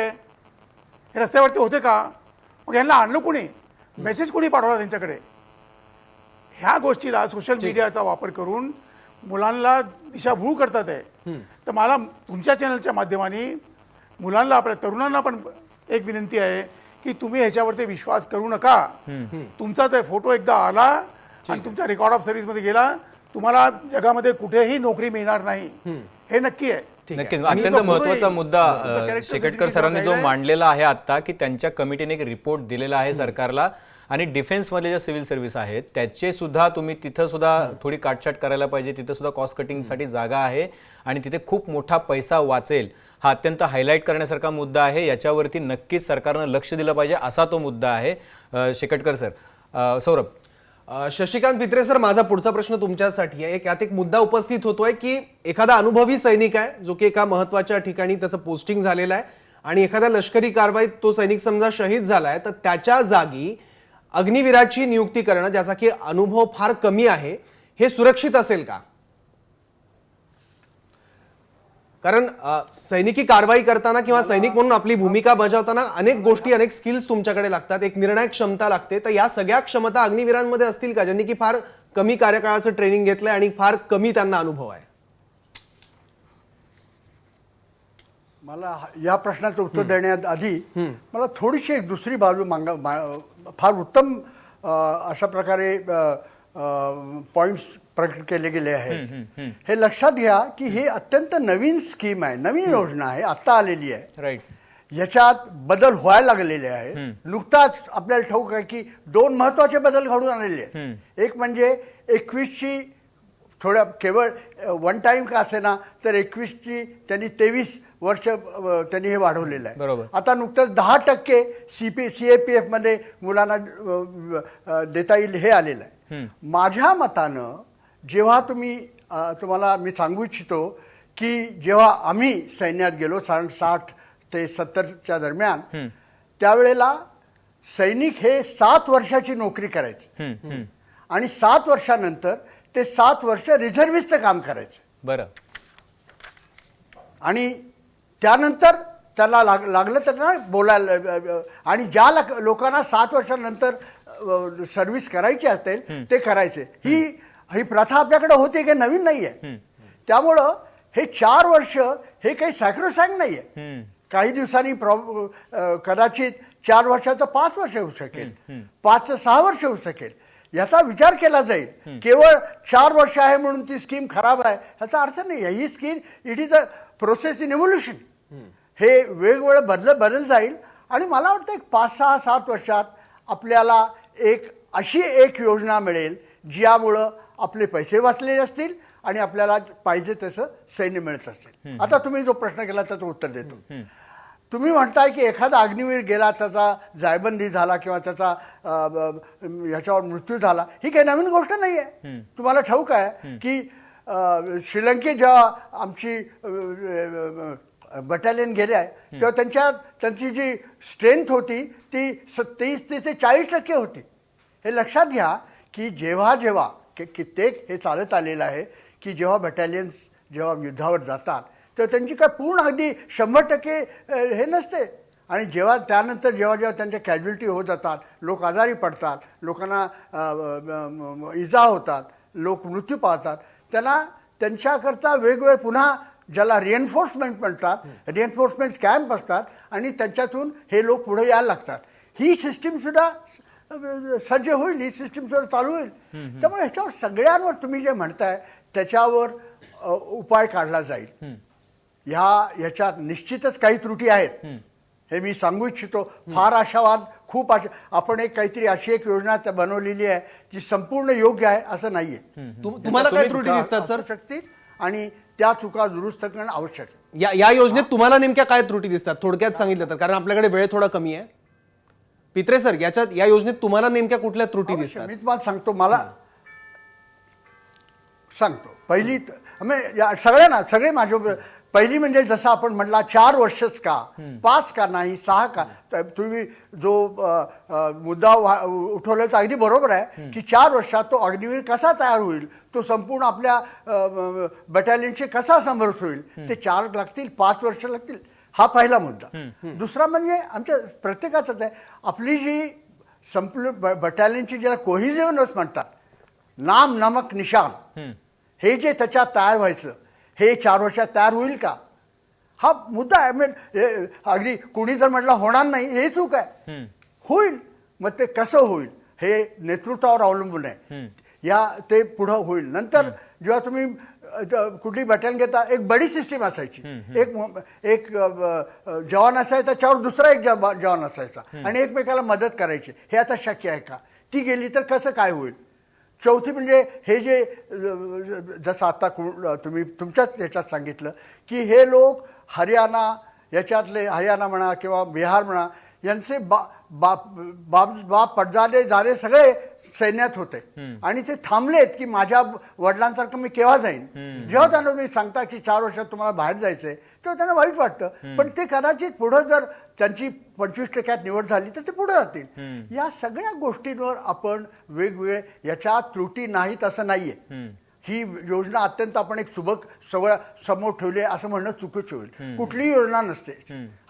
हे रस्त्यावरती होते का? मग यांना आणलं कोणी? मेसेज कोणी पाठवला त्यांच्याकडे? ह्या गोष्टीला सोशल मीडियाचा वापर करून मुलांना दिशाभूल करतात आहे. तर मला तुमच्या चॅनलच्या माध्यमाने मुलांना, आपल्या तरुणांना पण एक विनंती आहे की तुम्ही ह्याच्यावरती विश्वास करू नका. तुमचा जर फोटो एकदा आला आणि तुमच्या रेकॉर्ड ऑफ सर्व्हिसमध्ये गेला, तुम्हाला जगामध्ये कुठेही नोकरी मिळणार नाही, हे नक्की आहे. नक्कीच मी अत्यंत तो महत्वाचा होईल. मुद्दा फक्त character शेकटकर certificate सरांनी जो राहिलाय. मांडलेला आहे आता की त्यांच्या कमिटीने एक रिपोर्ट दिलेला आहे सरकारला आणि डिफेन्समधले ज्या सिव्हिल सर्व्हिस आहेत त्याचे सुद्धा तुम्ही तिथं सुद्धा थोडी काटछाट करायला पाहिजे. तिथं सुद्धा कॉस्ट कटिंगसाठी जागा आहे आणि तिथे खूप मोठा पैसा वाचेल. हा अत्यंत हायलाईट करण्यासारखा मुद्दा आहे. याच्यावरती नक्कीच सरकारनं लक्ष दिलं पाहिजे असा तो मुद्दा आहे. शेकटकर सर, सौरभ. शशिकांत पित्रे सर, माझा पुढचा प्रश्न तुमच्यासाठी आहे. यात एक मुद्दा उपस्थित होतोय की एखादा अनुभवी सैनिक आहे जो की एका महत्वाच्या ठिकाणी त्याचं पोस्टिंग झालेलं आहे आणि एखाद्या लष्करी कारवाईत तो सैनिक समजा शहीद झालाय तर त्याच्या जागी अग्निवीराची नियुक्ती करणं ज्याचा की अनुभव फार कमी आहे हे सुरक्षित असेल का? कारण सैनिकी कारवाई करताना किंवा सैनिक म्हणून आपली भूमिका बजावताना अनेक गोष्टी अनेक स्किल्स तुमच्याकडे लागतात, एक निर्णायक क्षमता लागते. तर या सगळ्या क्षमता अग्निवीरांमध्ये असतील का ज्यांनी की फार कमी कार्यकाळाचं ट्रेनिंग घेतलंय आणि फार कमी त्यांना अनुभव आहे? मला या प्रश्नाचं उत्तर देण्यात आधी मला थोडीशी एक दुसरी बाजू फार उत्तम अशा प्रकारे पॉइंट्स प्रकट केले गेले आहेत. हे लक्षात घ्या की हे अत्यंत नवीन स्कीम आहे, नवीन योजना आहे, आत्ता आलेली आहे. राईट. याच्यात बदल व्हायला लागलेले आहे. नुकताच आपल्याला ठाऊक आहे की 2 महत्वाचे बदल घडून आलेले आहेत. एक म्हणजे 21ची थोड्या केवळ वन टाइम का असेना तर 21ची त्यांनी 23 वर्ष त्यांनी हे वाढवलेलं आहे. बरोबर. आता नुकतंच 10% CAPF मध्ये मुलांना देता येईल हे आलेलं आहे. माझ्या मतानं जेव्हा तुम्हाला मी सांगू इच्छितो की जेव्हा आम्ही सैन्यात गेलो 60 ते 70च्या दरम्यान त्यावेळेला सैनिक हे 7 वर्षाची नोकरी करायचे आणि 7 वर्षानंतर ते 7 वर्ष रिझर्व्हिस्टचं काम करायचं. बरं. आणि त्यानंतर त्याला लागलं त्यांना बोलायला आणि ज्या लोकांना 7 वर्षानंतर सर्व्हिस करायची असेल ते करायचे. ही प्रथा आपल्याकडे होती की नवीन नाही आहे. त्यामुळं हे 4 वर्ष हे काही सॅक्रोसॅक्ट नाही आहे. काही दिवसांनी कदाचित 4 वर्षाचं 5 वर्ष होऊ शकेल, 5 6 वर्ष होऊ शकेल. याचा विचार केला जाईल. केवळ 4 वर्ष आहे म्हणून ती स्कीम खराब आहे ह्याचा अर्थ नाही. ही scheme it is a process in evolution. हे वेगवेगळं बदल जाईल आणि मला वाटतं एक 5 6 7 वर्षात आपल्याला अशी एक योजना मिळेल ज्यामुळं आपले पैसे वाचलेले असतील आणि आपल्याला पाहिजे तसं सैन्य मिळत असेल. आता तुम्ही जो प्रश्न केला त्याचं उत्तर देतो. तुम्ही म्हणताय की एखादा अग्निवीर गेला, त्याचा जायबंदी झाला किंवा त्याचा ह्याच्यावर मृत्यू झाला, ही काही नवीन गोष्ट नाही आहे. तुम्हाला ठाऊक आहे की श्रीलंकेत जेव्हा आमची बटालियन गेले आहे तेव्हा त्यांची जी स्ट्रेंथ होती ती 30 ते 40% होती. हे लक्षात घ्या की जेव्हा कित्येक हे चालत आलेलं आहे की जेव्हा बटालियन्स जेव्हा युद्धावर जातात तेव्हा त्यांची काय पूर्ण अगदी 100% हे नसते. आणि त्यानंतर जेव्हा त्यांच्या कॅज्युअलिटी होत जातात, लोक आजारी पडतात, लोकांना इजा होतात, लोक मृत्यू पावतात, त्यांच्याकरता वेगवेगळे पुन्हा ज्याला रिएन्फोर्समेंट म्हणतात, रिएन्फोर्समेंट कॅम्प असतात आणि त्यांच्यातून हे लोक पुढे यायला लागतात. ही सिस्टीमसुद्धा सज्ज होईल, ही सिस्टीमसुद्धा चालू होईल. त्यामुळे ह्याच्यावर सगळ्यांवर तुम्ही जे म्हणताय त्याच्यावर उपाय काढला जाईल. ह्याच्यात निश्चितच काही त्रुटी आहेत हे मी सांगू इच्छितो. फार आशावाद, खूप आपण काहीतरी अशी एक योजना बनवलेली आहे जी संपूर्ण योग्य आहे असं नाहीये. तुम्हाला काय त्रुटी दिसतात सर? शकतील आणि त्या चुका दुरुस्त करणं आवश्यक आहे. या योजनेत तुम्हाला नेमक्या काय त्रुटी दिसतात थोडक्यात सांगितलं तर, कारण आपल्याकडे वेळ थोडा कमी आहे. पित्रे सर, या योजनेत तुम्हाला नेमक्या कुठल्या त्रुटी दिसतात? मी तुम्हाला सांगतो. पहिली सगळे माझ्या पहिली म्हणजे जसं आपण म्हटला 4 वर्षच का, 5 का नाही, 6 का. तुम्ही जो मुद्दा उठवला तर अगदी बरोबर आहे की 4 वर्षात तो अग्निवीर कसा तयार होईल, तो संपूर्ण आपल्या बटालियनशी कसा समरस होईल, ते 4 लागतील, 5 वर्ष लागतील. हा पहिला मुद्दा. दुसरा म्हणजे आमच्या प्रत्येकाचाच आहे, आपली जी संपूर्ण बटालियनची ज्याला कोहिजिव्हनेस म्हणतात, नाम नमक निशान, हे जे त्याच्यात तयार व्हायचं हे 4 वर्षात तयार होईल का, हा मुद्दा आहे. अगदी कुणी जर म्हटलं होणार नाही, हे चूक आहे. होईल. मग ते कसं होईल हे नेतृत्वावर अवलंबून आहे. ते पुढं होईल. नंतर जेव्हा तुम्ही कुठली बटन घेता एक बडी सिस्टीम असायची. एक जवान असायचा, त्याच्यावर दुसरा एक जवान असायचा आणि एकमेकाला मदत करायची. हे आता शक्य आहे का? ती गेली तर कसं काय होईल? चौथी म्हणजे हे जे जसं आता तुम्ही तुमच्याच ह्याच्यात सांगितलं की हे लोक हरियाणा याच्यातले, हरियाणा म्हणा किंवा बिहार म्हणा, यांचे बाप पडजादे झाले सगळे सैन्यात होते आणि ते थांबलेत की माझ्या वडिलांसारखं मी केव्हा जाईन. जेव्हा त्यांना मी सांगता की 4 वर्षात तुम्हाला बाहेर जायचंय तेव्हा त्यांना वाईट वाटतं. पण ते कदाचित पुढं जर त्यांची 25% निवड झाली तर ते पुढे जातील. या सगळ्या गोष्टींवर आपण वेगवेगळे, याच्यात त्रुटी नाहीत असं नाहीये. ही योजना अत्यंत आपण एक सुबक सगळं समोर ठेवली असं म्हणणं चुकीचं होईल. कुठलीही योजना नसते.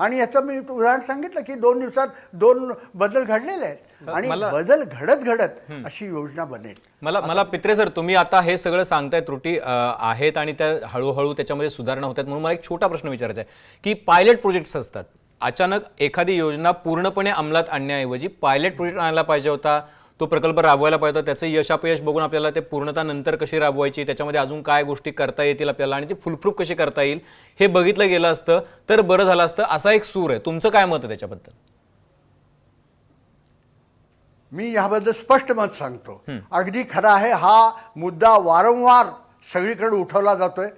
आणि याचं मी उदाहरण सांगितलं की 2 दिवसात 2 बदल घडलेले आहेत आणि बदल घडत अशी योजना बनेल. मला पित्रे सर, तुम्ही आता हे सगळं सांगताय, त्रुटी आहेत आणि त्या हळूहळू त्याच्यामध्ये सुधारणा होतात, म्हणून मला एक छोटा प्रश्न विचारायचा आहे की पायलट प्रोजेक्ट्स असतात. अचानक एखादी योजना पूर्णपणे अंमलात आणण्याऐवजी पायलट प्रोजेक्ट आणायला पाहिजे होता, तो प्रकल्प राबवायला पाहिजे होता. त्याचं यशापयश बघून आपल्याला ते पूर्णता नंतर कशी राबवायची, त्याच्यामध्ये अजून काय गोष्टी करता येतील आपल्याला आणि ती फुलप्रूफ कशी करता येईल हे बघितलं गेलं असतं तर बरं झालं असतं, असा एक सूर आहे. तुमचं काय मत आहे त्याच्याबद्दल? मी याबद्दल स्पष्ट मत सांगतो. अगदी खरं आहे, हा मुद्दा वारंवार सगळीकडे उठवला जातोय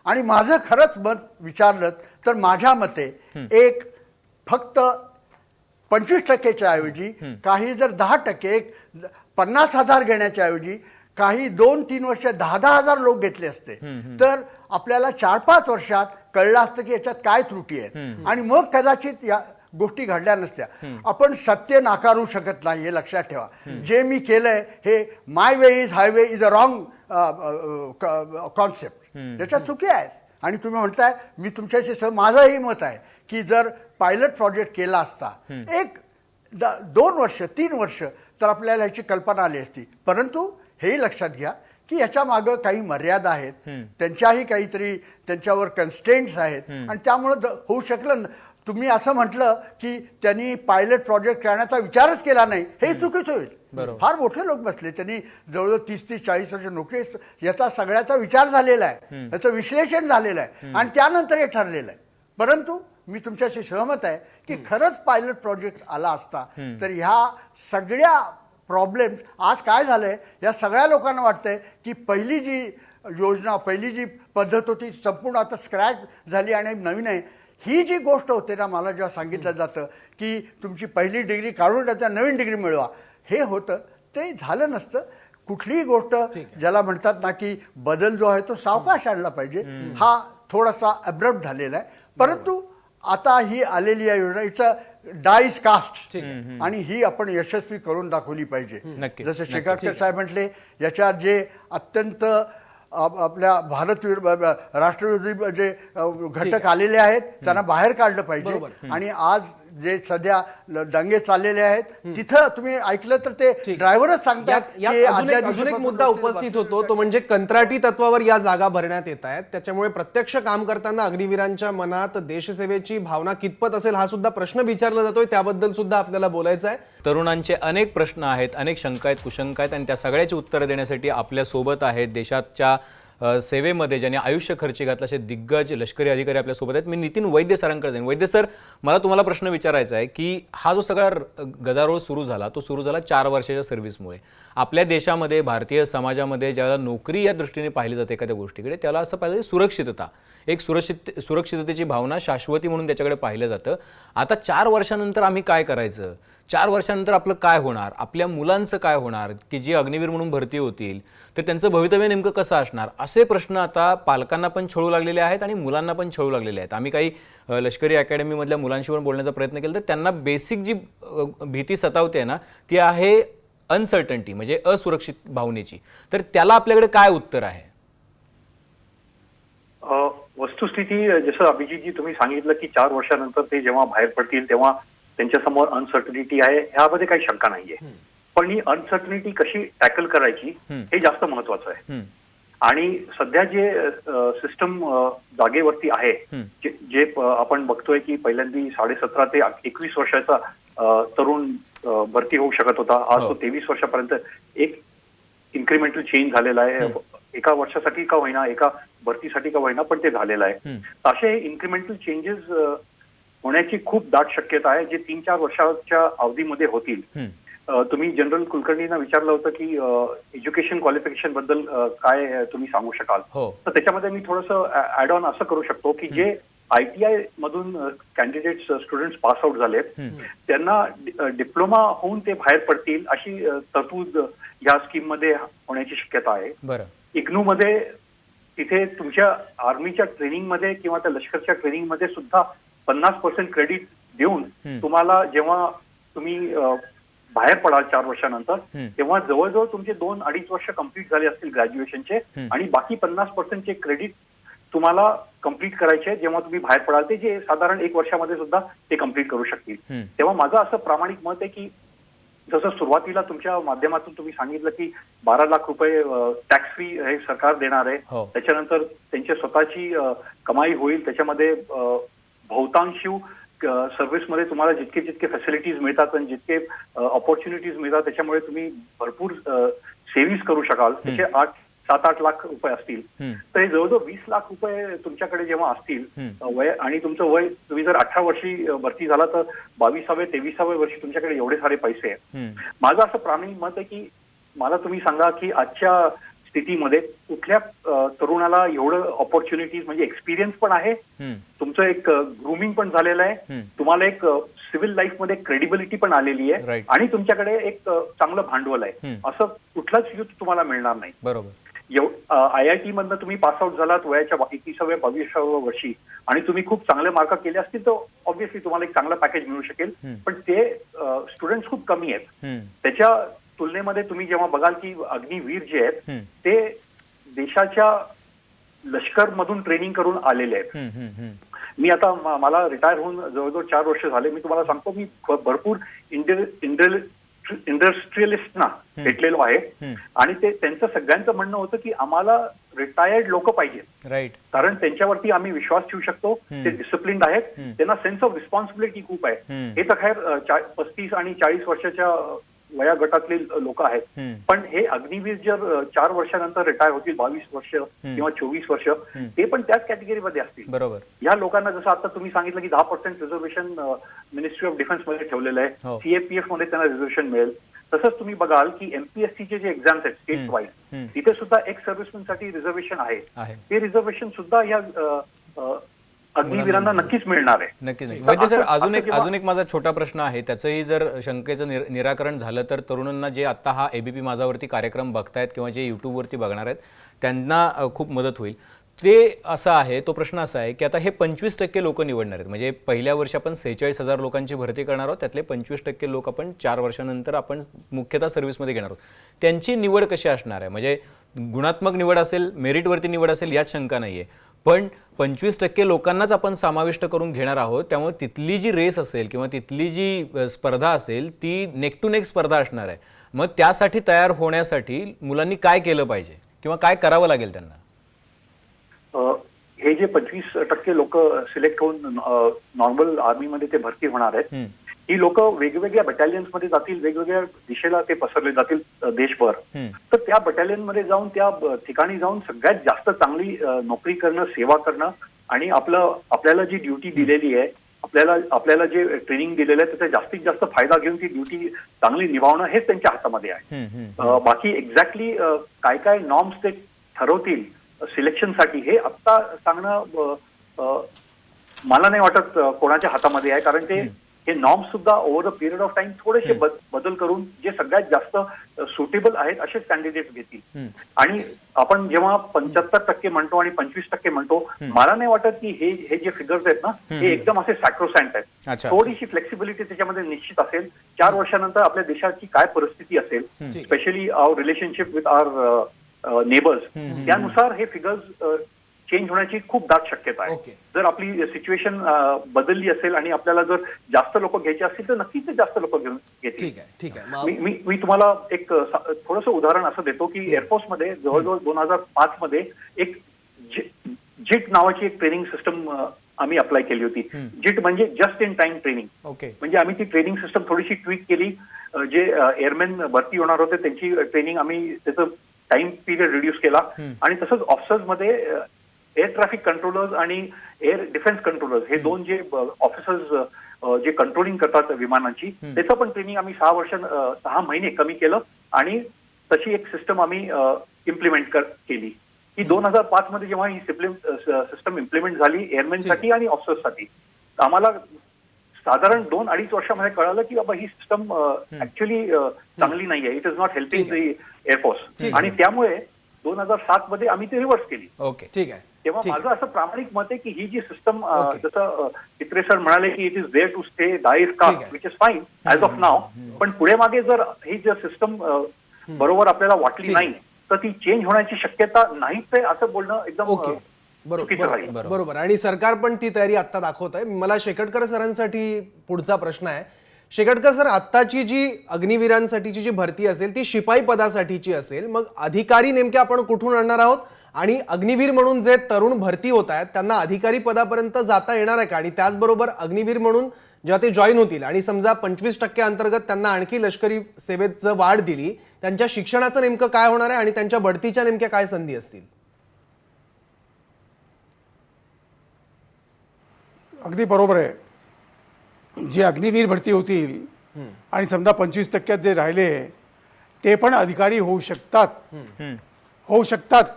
आणि माझं खरंच मत विचारलं तर माझ्या मते एक फक्त 25%च्या ऐवजी काही जर 10%, 50,000 घेण्याच्या ऐवजी काही 2-3 वर्ष 10,000 लोक घेतले असते तर आपल्याला 4-5 वर्षात कळलं असतं की याच्यात काय त्रुटी आहेत आणि मग कदाचित या गोष्टी घडल्या नसत्या. आपण सत्य नाकारू शकत नाही, हे लक्षात ठेवा. जे मी केलंय hey my way is highway is a wrong concept, त्याच्या चुकी आहेत. आणि तुम्ही म्हणताय, मी तुमच्याशी माझंही मत आहे की जर पायलट प्रोजेक्ट केला असता 2 वर्ष 3 वर्ष तर आपल्याला ह्याची कल्पना आली असती. परंतु हेही लक्षात घ्या की याच्या मागं काही मर्यादा आहेत, त्यांच्याही काहीतरी त्यांच्यावर कन्स्टेंट्स आहेत आणि त्यामुळं होऊ शकलं. तुम्ही असं म्हटलं की त्यांनी पायलट प्रोजेक्ट करण्याचा विचारच केला नाही, हे चुकीचं होईल. फार मोठे लोक बसले, त्यांनी जवळजवळ 30-40 वर्ष नोकरी, याचा सगळ्याचा विचार झालेला आहे, याचं विश्लेषण झालेलं आहे आणि त्यानंतर हे ठरलेलं आहे. परंतु मी तुमच्याशी सहमत आहे की खरंच पायलट प्रोजेक्ट आला असता तर ह्या सगळ्या प्रॉब्लेम्स, आज काय झालंय या सगळ्या लोकांना वाटतंय की पहिली जी योजना, पहिली जी पद्धत होती संपूर्ण आता स्क्रॅच झाली आणि नवीन आहे. ही जी गोष्ट होते ना, मला जेव्हा सांगितलं जातं की तुमची पहिली डिग्री काढून टाका, नवीन डिग्री मिळवा, हे होतं ते झालं नसतं. कुठलीही गोष्ट ज्याला म्हणतात ना की बदल जो आहे तो सावकाश आणला पाहिजे, हा थोडासा अब्रप्ट झालेला आहे. परंतु आता ही आलेली या योजना, इट्स डाईज कास्ट आणि ही आपण यशस्वी करून दाखवली पाहिजे. जसं शेखावकर साहेब म्हटले, याच्यात जे अत्यंत आपल्या भारत राष्ट्रविरोधी जे घटक आलेले आहेत त्यांना बाहेर काढलं पाहिजे. आणि आज जे सध्या दंगे चाललेले आहेत तिथं तुम्ही ऐकलं तर ते ड्रायव्हरच सांगतात. अजून एक मुद्दा उपस्थित होतो, तो म्हणजे कंत्राटी तत्वावर या जागा भरण्यात येत आहेत, त्याच्यामुळे प्रत्यक्ष काम करताना अग्निवीरांच्या मनात देशसेवेची भावना कितपत असेल हा सुद्धा प्रश्न विचारला जातोय. त्याबद्दल सुद्धा आपल्याला बोलायचं आहे. तरुणांचे अनेक प्रश्न आहेत, अनेक शंका आहेत, कुशंका आहेत आणि त्या सगळ्याची उत्तरं देण्यासाठी आपल्या सोबत आहेत देशाच्या सेवेमध्ये ज्यांनी आयुष्य खर्ची घातलं असे दिग्गज लष्करी अधिकारी आपल्या सोबत आहेत. मी नितीन वैद्य सरांकडे जाईन. वैद्य सर, मला तुम्हाला प्रश्न विचारायचा आहे की हा जो सगळा गदारोळ सुरू झाला तो सुरू झाला 4 वर्षाच्या सर्व्हिसमुळे. आपल्या देशामध्ये, भारतीय समाजामध्ये ज्यावेळेला नोकरी या दृष्टीने पाहिली जाते एखाद्या गोष्टीकडे, त्याला असं पाहिजे सुरक्षितता, एक सुरक्षिततेची भावना, शाश्वती म्हणून त्याच्याकडे पाहिलं जातं. आता 4 वर्षानंतर आम्ही काय करायचं, 4 वर्षानंतर आपलं काय होणार, आपल्या मुलांचं काय होणार की जी अग्निवीर म्हणून भरती होतील तर त्यांचं भवितव्य नेमकं कसं असणार, असे प्रश्न आता पालकांना पण छळू लागलेले आहेत आणि मुलांना पण छळू लागलेले आहेत. आम्ही काही लष्करी अकॅडमीमधल्या मुलांशी पण बोलण्याचा प्रयत्न केला तर त्यांना बेसिक जी भीती सतावते ना ती आहे अनसर्टन्टी, म्हणजे असुरक्षित भावनेची. तर त्याला आपल्याकडे काय उत्तर आहे? वस्तुस्थिती जसं अभिजितजी तुम्ही सांगितलं की 4 वर्षानंतर ते जेव्हा बाहेर पडतील तेव्हा त्यांच्यासमोर अनसर्टनिटी आहे, ह्यामध्ये काही शंका नाहीये. पण ही अनसर्टनिटी कशी टॅकल करायची हे जास्त महत्वाचं आहे. आणि सध्या जे सिस्टम जागेवरती आहे, जे आपण बघतोय की पहिल्यांदा 17.5 ते 21 वर्षाचा तरुण भरती होऊ शकत होता, आज तो 23 वर्षापर्यंत एक इन्क्रिमेंटल चेंज झालेला आहे. एका वर्षासाठी का होईना, एका भरतीसाठी का होईना, पण ते झालेलं आहे. असे इन्क्रिमेंटल चेंजेस होण्याची खूप दाट शक्यता आहे, जे 3-4 वर्षाच्या अवधीमध्ये होतील. तुम्ही जनरल कुलकर्णींना विचारलं होतं की एज्युकेशन क्वालिफिकेशन बद्दल काय तुम्ही सांगू शकाल. हो. तर त्याच्यामध्ये मी थोडंसं ऍड ऑन असं करू शकतो की जे ITI मधून कॅन्डिडेट्स स्टुडंट्स पास आउट झालेत, त्यांना डिप्लोमा होऊन ते बाहेर पडतील अशी तरतूद या स्कीम मध्ये होण्याची शक्यता आहे. बरं. इग्नू मध्ये तिथे तुमच्या आर्मीच्या ट्रेनिंग मध्ये किंवा त्या लष्करच्या ट्रेनिंग मध्ये सुद्धा 50% क्रेडिट देऊन तुम्हाला जेव्हा तुम्ही बाहेर पडाल 4 वर्षानंतर, तेव्हा जवळजवळ तुमचे 2-2.5 वर्ष कंप्लीट झाले असतील ग्रॅज्युएशनचे, आणि बाकी 50% क्रेडिट तुम्हाला कंप्लीट करायचे जेव्हा तुम्ही बाहेर पडाल, ते जे साधारण 1 वर्षामध्ये सुद्धा ते कंप्लीट करू शकतील. तेव्हा माझं असं प्रामाणिक मत आहे की जसं सुरुवातीला तुमच्या माध्यमातून तुम्ही सांगितलं की 12 लाख रुपये टॅक्स फ्री हे सरकार देणार आहे, हो. त्याच्यानंतर त्यांची स्वतःची कमाई होईल, त्याच्यामध्ये बहुतांशी सर्व्हिसमध्ये तुम्हाला जितके जितके फॅसिलिटीज मिळतात आणि जितके ऑपॉर्च्युनिटीज मिळतात, त्याच्यामुळे तुम्ही भरपूर सेव्हिंग्ज करू शकाल. त्याचे 7-8 लाख रुपये असतील, तर हे जवळजवळ 20 लाख रुपये तुमच्याकडे जेव्हा असतील वय, आणि तुमचं वय तुम्ही जर 18 वर्षी भरती झाला तर 22व्या-23व्या वर्षी तुमच्याकडे एवढे सारे पैसे आहेत. माझं असं प्रामाणिक मत आहे की मला तुम्ही सांगा की आजच्या स्थितीमध्ये कुठल्या तरुणाला एवढं ऑपॉर्च्युनिटीज, म्हणजे एक्सपिरियन्स पण आहे, तुमचं एक ग्रूमिंग पण झालेलं आहे, तुम्हाला एक सिव्हिल लाईफ मध्ये क्रेडिबिलिटी पण आलेली आहे, Right. आणि तुमच्याकडे एक चांगलं भांडवल आहे, असं कुठलाच युथ तुम्हाला मिळणार नाही. बरोबर. IIT मधनं तुम्ही पास आउट झालात वयाच्या 21व्या-22व्या वर्षी आणि तुम्ही खूप चांगले मार्क केले असतील तर ऑब्व्हियसली तुम्हाला एक चांगला पॅकेज मिळू शकेल, पण ते स्टुडंट्स खूप कमी आहेत. त्याच्या तुलनेमध्ये तुम्ही जेव्हा बघाल की अग्निवीर जे आहेत ते देशाच्या लष्कर मधून ट्रेनिंग करून आलेले आहेत. मी आता मला रिटायर होऊन जवळजवळ 4 वर्ष झाले. मी तुम्हाला सांगतो, मी भरपूर इंडस्ट्रियलिस्टना भेटलेलो आहे, आणि ते त्यांचं सगळ्यांचं म्हणणं होतं की आम्हाला रिटायर्ड लोक पाहिजेत, राईट. कारण त्यांच्यावरती आम्ही विश्वास ठेवू शकतो, ते डिसिप्लिन्ड आहेत, त्यांना सेन्स ऑफ रिस्पॉन्सिबिलिटी खूप आहे. हे तर खैर 35 आणि 40 वर्षाच्या वया गटातले लोक आहेत, पण हे अग्निवीर जर 4 वर्षानंतर रिटायर होतील, 22 वर्ष किंवा 24 वर्ष, ते पण त्याच कॅटेगरीमध्ये असतील. बरोबर. या लोकांना जसं आता तुम्ही सांगितलं की 10% रिझर्वेशन मिनिस्ट्री ऑफ डिफेन्स मध्ये ठेवलेलं आहे, हो. CAPF मध्ये त्यांना रिझर्वेशन मिळेल. तसंच तुम्ही बघाल की MPSCचे जे एक्झाम्स आहेत स्टेट वाईज, तिथे सुद्धा एक्स सर्व्हिसमॅन साठी रिझर्वेशन आहे. ते रिझर्वेशन सुद्धा या अग्निवीरांना नक्कीच मिळणार आहे. नक्कीच. तर वैद्य सर, असं जेव्हा- अजून एक माझा छोटा प्रश्न आहे, त्याचंही जर शंकेचं निराकरण झालं तर तरुणांना जे आता हा ABP माझावरती कार्यक्रम बघतायत किंवा जे युट्यूबवरती बघणार आहेत त्यांना खूप मदत होईल. ते असं आहे, तो प्रश्न असा आहे की आता हे 25% लोक निवडणार आहेत, म्हणजे पहिल्या वर्षी आपण 46,000 लोकांची भरती करणार आहोत, त्यातले 25% लोक आपण 4 वर्षानंतर आपण मुख्यतः सर्व्हिसमध्ये घेणार आहोत. त्यांची निवड कशी असणार आहे? म्हणजे गुणात्मक निवड असेल, मेरिटवरती निवड असेल यात शंका नाही आहे, पण 25% लोकांनाच आपण समाविष्ट करून घेणार आहोत, त्यामुळे तिथली जी रेस असेल किंवा तिथली जी स्पर्धा असेल ती नेक टू नेक स्पर्धा असणार आहे. मग त्यासाठी तयार होण्यासाठी मुलांनी काय केलं पाहिजे किंवा काय करावं लागेल त्यांना? हे जे 25% लोक सिलेक्ट होऊन नॉर्मल आर्मीमध्ये ते भरती होणार आहेत, ही लोक वेगवेगळ्या बटालियन्स मध्ये जातील, वेगवेगळ्या दिशेला ते पसरले जातील देशभर. तर त्या बटालियन मध्ये जाऊन, त्या ठिकाणी जाऊन सगळ्यात जास्त चांगली नोकरी करणं, सेवा करणं, आणि आपल्याला जी ड्युटी दिलेली आहे, आपल्याला जे ट्रेनिंग दिलेलं आहे त्याचा जास्तीत जास्त फायदा घेऊन ती ड्युटी चांगली निभावणं हेच त्यांच्या हातामध्ये आहे. बाकी एक्झॅक्टली काय काय नॉर्म्स ते ठरवतील सिलेक्शनसाठी हे आत्ता सांगणं मला नाही वाटत कोणाच्या हातामध्ये आहे, कारण हे नॉर्म्स सुद्धा over the period of time थोडेसे बदल करून जे सगळ्यात जास्त सुटेबल आहेत असेच कॅन्डिडेट घेतील. आणि आपण जेव्हा 75% म्हणतो आणि 25% म्हणतो, मला नाही वाटत की हे जे फिगर्स आहेत ना हे एकदम असे सॅक्रोसॅन्ट आहेत. थोडीशी फ्लेक्सिबिलिटी त्याच्यामध्ये निश्चित असेल. 4 वर्षानंतर आपल्या देशाची काय परिस्थिती असेल, specially our relationship with our neighbours, त्यानुसार हे फिगर्स चेंज होण्याची खूप दाट शक्यता आहे. जर आपली सिच्युएशन बदलली असेल आणि आपल्याला जर जास्त लोक घ्यायचे असतील तर नक्कीच ते जास्त लोक घेतील. ठीक आहे. मी तुम्हाला एक थोडंसं उदाहरण असं देतो की एअरफोर्स मध्ये जवळजवळ 2005 मध्ये एक जिट नावाची एक ट्रेनिंग सिस्टम आम्ही अप्लाय केली होती. जिट म्हणजे जस्ट इन टाइम ट्रेनिंग. म्हणजे आम्ही ती ट्रेनिंग सिस्टम थोडीशी ट्विक केली. जे एअरमॅन भरती होणार होते त्यांची ट्रेनिंग आम्ही त्याचं टाइम पिरियड रिड्यूस केला आणि तसंच ऑफिसर्समध्ये एअर ट्रॅफिक कंट्रोलर्स आणि एअर डिफेन्स कंट्रोलर्स हे दोन जे ऑफिसर्स जे कंट्रोलिंग करतात विमानांची त्याचं पण ट्रेनिंग आम्ही 6 महिने कमी केलं आणि तशी एक सिस्टम आम्ही इम्प्लिमेंट केली. ही 2005 मध्ये जेव्हा ही सिस्टम इम्प्लिमेंट झाली एअरमॅनसाठी आणि ऑफिसर्ससाठी, आम्हाला साधारण 2-2.5 वर्षामध्ये कळालं की बाबा ही सिस्टम ऍक्च्युअली चांगली नाहीये. It is not helping the air force आणि त्यामुळे 2007 मध्ये आम्ही ती रिव्हर्स केली. ओके, ठीक आहे. तेव्हा माझं असं प्रामाणिक मत आहे की ही जी सिस्टम जसं चित्रे सर म्हणाले की it is there to stay die is cast which is fine as of now, पण पुढे मागे जर ही जर सिस्टम बरोबर आपल्याला वाटली नाही तर ती चेंज होण्याची शक्यता नाहीच आहे असं बोलणं एकदम चुकीचं राहील. बरोबर. आणि सरकार पण ती तयारी आता दाखवत आहे. मला शेकटकर सरांसाठी पुढचा प्रश्न आहे. शेकटकर सर, आत्ताची जी अग्निवीरांसाठीची जी भरती असेल ती शिपाई पदासाठीची असेल, मग अधिकारी नेमके आपण कुठून आणणार आहोत आणि अग्निवीर म्हणून जे तरुण भरती होत आहेत त्यांना अधिकारी पदापर्यंत जाता येणार आहे का? आणि त्याचबरोबर अग्निवीर म्हणून जेव्हा ते जॉईन होतील आणि समजा 25% अंतर्गत त्यांना आणखी लष्करी सेवेत जर वाढ दिली, त्यांच्या शिक्षणाचं नेमकं काय होणार आहे आणि त्यांच्या बढतीच्या नेमक्या काय संधी असतील? अगदी बरोबर आहे. जे अग्निवीर भरती होतील आणि समजा 25% जे राहिले ते पण अधिकारी होऊ शकतात.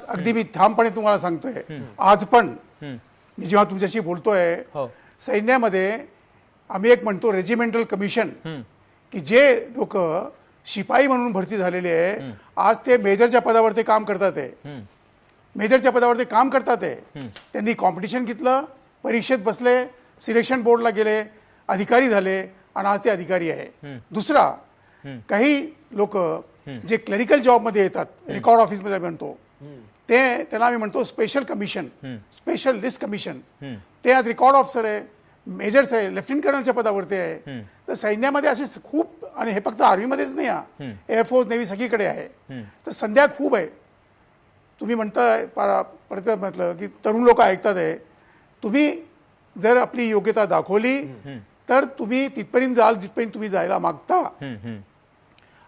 अगदी मी ठामपणे तुम्हाला सांगतोय. आज पण मी जेव्हा तुमच्याशी बोलतोय सैन्यामध्ये आम्ही एक म्हणतो रेजिमेंटल कमिशन, की जे लोक शिपाई म्हणून भरती झालेले आहे आज ते मेजरच्या पदावर ते काम करतात आहे. मेजरच्या पदावर ते काम करतात आहे. त्यांनी कॉम्पिटिशन घेतलं, परीक्षेत बसले, सिलेक्शन बोर्डला गेले, अधिकारी झाले आणि आज ते अधिकारी आहे. दुसरा, काही लोक जे क्लरिकल जॉबमध्ये येतात, रेकॉर्ड ऑफिसमध्ये म्हणतो ते, त्याला आम्ही म्हणतो special commission, special list commission, ते आज रेकॉर्ड ऑफिसर आहे, मेजर्स आहे, लेफ्टनंट कर्नलच्या पदावरती आहे. तर सैन्यामध्ये असे खूप, आणि हे फक्त आर्मीमध्येच नाही, एअरफोर्स नेव्ही सगळीकडे आहे. तर संध्या खूप आहे. तुम्ही म्हणताय परत म्हटलं की तरुण लोक ऐकतात आहे. तुम्ही जर आपली योग्यता दाखवली तर तुम्ही तिथपर्यंत जाल जिथपर्यंत तुम्ही जायला मागता.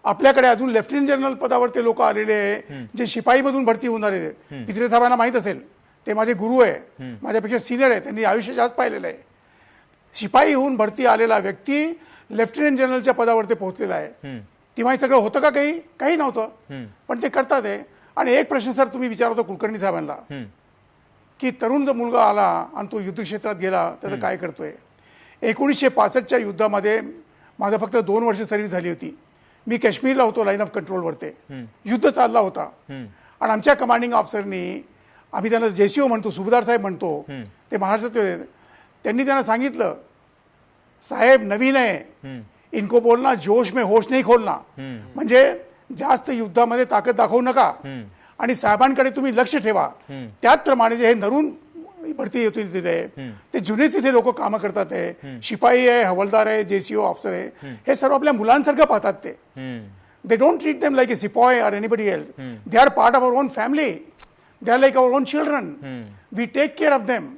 आपल्याकडे अजून लेफ्टनंट जनरल पदावर ते लोक आलेले आहे जे शिपाईमधून भरती होणार आहे. पित्रे साहेबांना माहीत असेल, ते माझे गुरु आहे, माझ्यापेक्षा सिनियर आहे, त्यांनी आयुष्य जास्त पाहिलेलं आहे. शिपाई होऊन भरती आलेला व्यक्ती लेफ्टनंट जनरलच्या पदावर ते पोहोचलेला आहे. तेव्हा हे सगळं होतं का? काही नव्हतं, पण ते करतात आहे. आणि एक प्रश्न सर तुम्ही विचारतो कुलकर्णी साहेबांना, की तरुण जो मुलगा आला आणि तो युद्धक्षेत्रात गेला त्याचं काय करतोय? 1965च्या युद्धामध्ये माझं फक्त 2 वर्ष सर्व्हिस झाली होती. मी काश्मीरला होतो, लाईन ऑफ कंट्रोलवरती युद्ध चालला होता. आणि आमच्या कमांडिंग ऑफिसरनी, आम्ही त्यांना JCO म्हणतो, सुभेदार साहेब म्हणतो, ते महाराष्ट्रात होते, त्यांनी त्यांना सांगितलं, साहेब नवीन आहे, इनको बोलना जोश में होश नाही खोलना, म्हणजे जास्त युद्धामध्ये ताकद दाखवू नका आणि साहेबांकडे तुम्ही लक्ष ठेवा. त्याचप्रमाणे जे हे नरून भरती होती तिथे, ते जुने तिथे लोक कामं करतात आहे, शिपाई आहे, हवालदार आहे, JCO ऑफिसर आहे, हे सर्व आपल्या मुलांसारखं पाहतात. ते they don't treat them like a sepoy or anybody else. They are part of our own family, they are like our own children, we take care of them.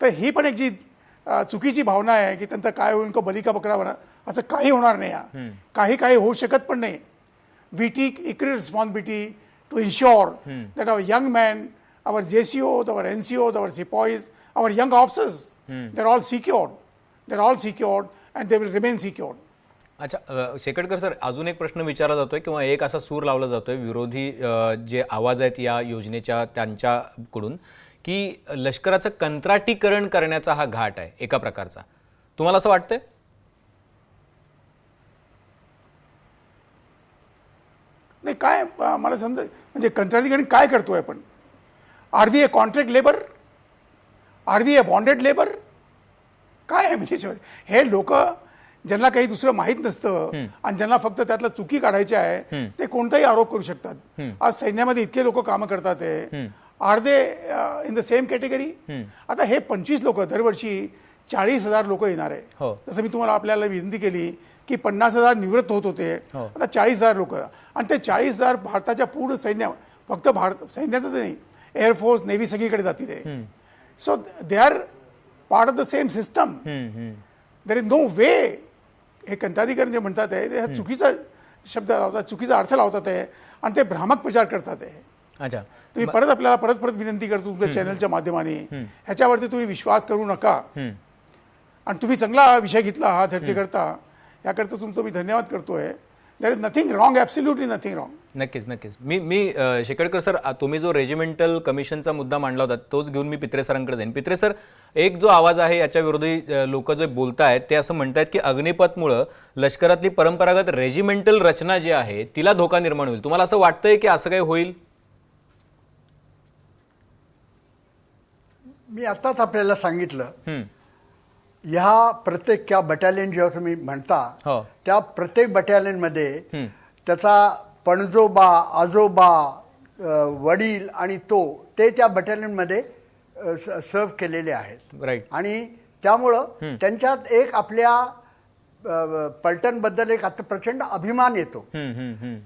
तर ही पण एक जी चुकीची भावना आहे की त्यांचं काय होईल का बली का बकरा बना, असं काही होणार नाही. काही होऊ शकत पण नाही. We take equal responsibility to ensure that our young men, our JCOs, our NCOs, our sepoys, our young officers, they're all secured and they will remain secured. अच्छा, शेकटकर सर, अजून एक प्रश्न विचारला जातोय किंवा एक असा सूर लावला जातोय विरोधी जे आवाज आहेत या योजनेच्या त्यांच्याकडून, की लष्कराचं कंत्राटीकरण करण्याचा हा घाट आहे एका प्रकारचा. तुम्हाला असं वाटतंय? नाही, काय मला समजा म्हणजे कंत्राटीकरण काय करतोय आपण? Are we a contract labour? Are we a bonded labour? काय आहे म्हणजे? हे लोक ज्यांना काही दुसरं माहीत नसतं आणि ज्यांना फक्त त्यातला चुकी काढायची आहे ते कोणताही आरोप करू शकतात. आज सैन्यामध्ये इतके लोक कामं करतात आहे. Are they in the same category? आता हे 25 लोक दरवर्षी 40,000 लोक येणार आहे. जसं मी तुम्हाला आपल्याला विनंती केली की 50,000 निवृत्त होत होते, आता 40,000 लोक, आणि ते 40,000 भारताच्या पूर्ण सैन्य, फक्त भारत सैन्याचं नाही, एअरफोर्स नेव्ही सगळीकडे जातील. So they are part of the same system. There is no way. हे कंत्राटीकरण जे म्हणतात आहे ते चुकीचा शब्द लावतात, चुकीचा अर्थ लावतात आहे. आणि ते भ्रामक प्रचार करतात आहे. अच्छा. तुम्ही परत आपल्याला परत परत विनंती करतो तुमच्या चॅनलच्या माध्यमाने ह्याच्यावरती तुम्ही विश्वास करू नका. आणि तुम्ही चांगला विषय घेतला हा चर्चेकरता, याकरता तुमचं मी धन्यवाद करतोय. There is nothing wrong, absolutely nothing wrong. नक्कीच नक्कीच. मी शेकाडकर सर, तुम्ही जो रेजिमेंटल कमिशनचा मुद्दा मांडला होता तोच घेऊन मी पित्रे सरांकडे जाईन. पित्रे सर, एक जो आवाज आहे याच्या विरोधी लोक जे बोलतायत ते असं म्हणतायत की अग्निपथमुळं लष्करातली परंपरागत रेजिमेंटल रचना जी आहे तिला धोका निर्माण होईल. तुम्हाला असं वाटतंय की असं काही होईल? मी आताच आपल्याला सांगितलं, ह्या प्रत्येक त्या बटालियन जेव्हा तुम्ही म्हणता हो. त्या प्रत्येक बटालियनमध्ये त्याचा पणजोबा, आजोबा, वडील आणि ते त्या बटालियनमध्ये सर्व केलेले आहेत. राईट. आणि त्यामुळं त्यांच्यात एक आपल्या पलटणबद्दल एक आता प्रचंड अभिमान येतो.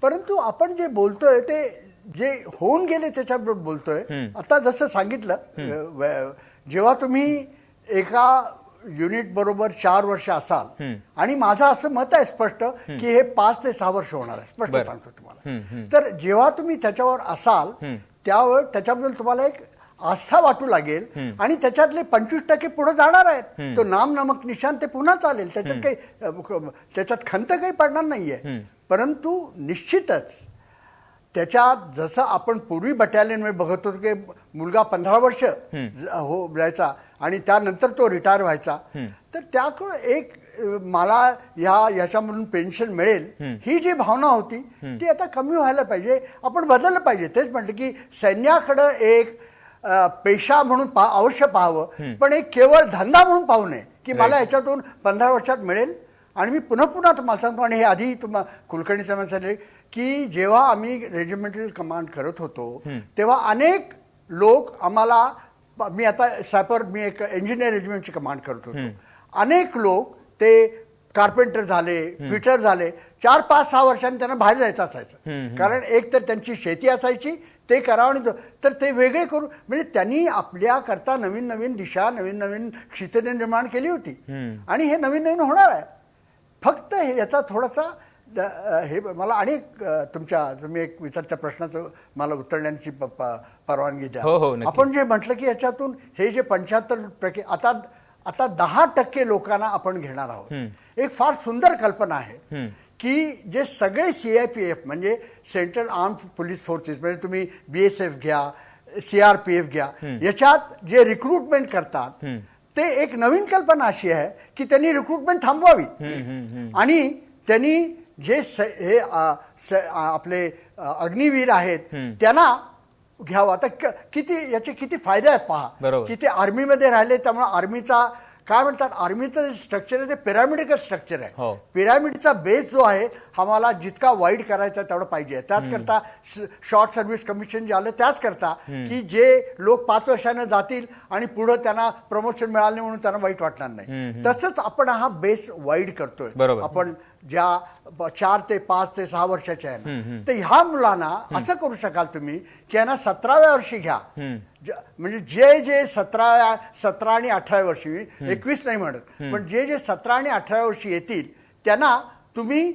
परंतु आपण जे बोलतोय ते जे होऊन गेले त्याच्याबरोबर बोलतोय. आता जसं सांगितलं, जेव्हा तुम्ही एका युनिट बरोबर 4 वर्ष असाल, आणि माझं असं मत आहे स्पष्ट की हे 5 ते 6 वर्ष होणार आहे, स्पष्ट सांगतो तुम्हाला. तर जेव्हा तुम्ही त्याच्यावर असाल त्यावर त्याच्याबद्दल तुम्हाला एक आस्था वाटू लागेल आणि त्याच्यातले 25% पुढे जाणार आहेत. तो नाम नमक निशान ते पुन्हा चालेल, त्याच्यात काही त्याच्यात खंत काही पडणार नाहीये. परंतु निश्चितच त्याच्यात जसं आपण पूर्वी बटालियनमध्ये बघत होतो की मुलगा 15 वर्ष जायचा आणि त्यानंतर तो रिटायर व्हायचा, तर त्याकडं एक मला याच्यामधून पेन्शन मिळेल ही जी भावना होती ती आता कमी व्हायला पाहिजे. आपण बदललं पाहिजे. तेच म्हटलं की सैन्याकडं एक पेशा म्हणून अवश्य पाहावं, पण एक केवळ धंदा म्हणून पाहू नये की मला याच्यातून 15 वर्षात मिळेल. आणि मी पुन्हा तुम्हाला सांगतो, आणि हे आधी कुलकर्णी साहेबांनी सांगितले की जेव्हा आम्ही रेजिमेंटल कमांड करत होतो तेव्हा अनेक लोक आम्हाला, मी आता मी एक इंजिनियर रेजिमेंटची कमांड करत होतो, अनेक लोक ते कार्पेंटर झाले, फिटर झाले, 4, 5, 6 वर्षांनी त्यांना बाहेर जायचं असायचं. कारण एक तर त्यांची शेती असायची, ते करावं, तर ते वेगळे करू, म्हणजे त्यांनी आपल्याकरता नवीन नवीन दिशा, नवीन नवीन क्षितिजे निर्माण केली होती. आणि हे नवीन नवीन होणार आहे. फक्त याचा थोडासा हे मला अनेक तुम्ही एक विचारच्या प्रश्नाचं मला उत्तर देण्याची परवानगी द्या. आपण जे म्हटलं की याच्यातून हे जे 75% आता 10% लोकांना आपण घेणार आहोत. एक फार सुंदर कल्पना आहे की जे सगळे CIPF म्हणजे सेंट्रल आर्म्ड पोलीस फोर्सेस, म्हणजे तुम्ही BSF घ्या, CRPF घ्या, याच्यात जे रिक्रुटमेंट करतात ते एक नवीन कल्पना अशी आहे की त्यांनी रिक्रुटमेंट थांबवावी आणि त्यांनी जे हे आपले अग्निवीर आहेत त्यांना घ्यावं. आता याचे किती फायदे आहेत पहा, की ते आर्मीमध्ये राहिले, त्यामुळे आर्मीचा काय म्हणतात, आर्मीचं जे स्ट्रक्चर आहे ते पिरामिडिकल स्ट्रक्चर आहे. पिरामिडचा बेस जो आहे आम्हाला जितका वाईड करायचा तेवढा पाहिजे. त्याचकरता शॉर्ट सर्व्हिस कमिशन जे आलं त्याचकरता की जे लोक 5 वर्षानं जातील आणि पुढे त्यांना प्रमोशन मिळालं नाही म्हणून त्यांना वाईट वाटणार नाही. तसंच आपण हा बेस वाईड करतोय. आपण ज्या 4 ते 5 ते 6 वर्षाच्या आहे, तर ह्या मुलांना असं करू शकाल तुम्ही की यांना 17व्या वर्षी घ्या, म्हणजे जे 17 आणि 18 वर्षी, 21 नाही म्हणत, पण जे 17 आणि 18 वर्षी येतील त्यांना तुम्ही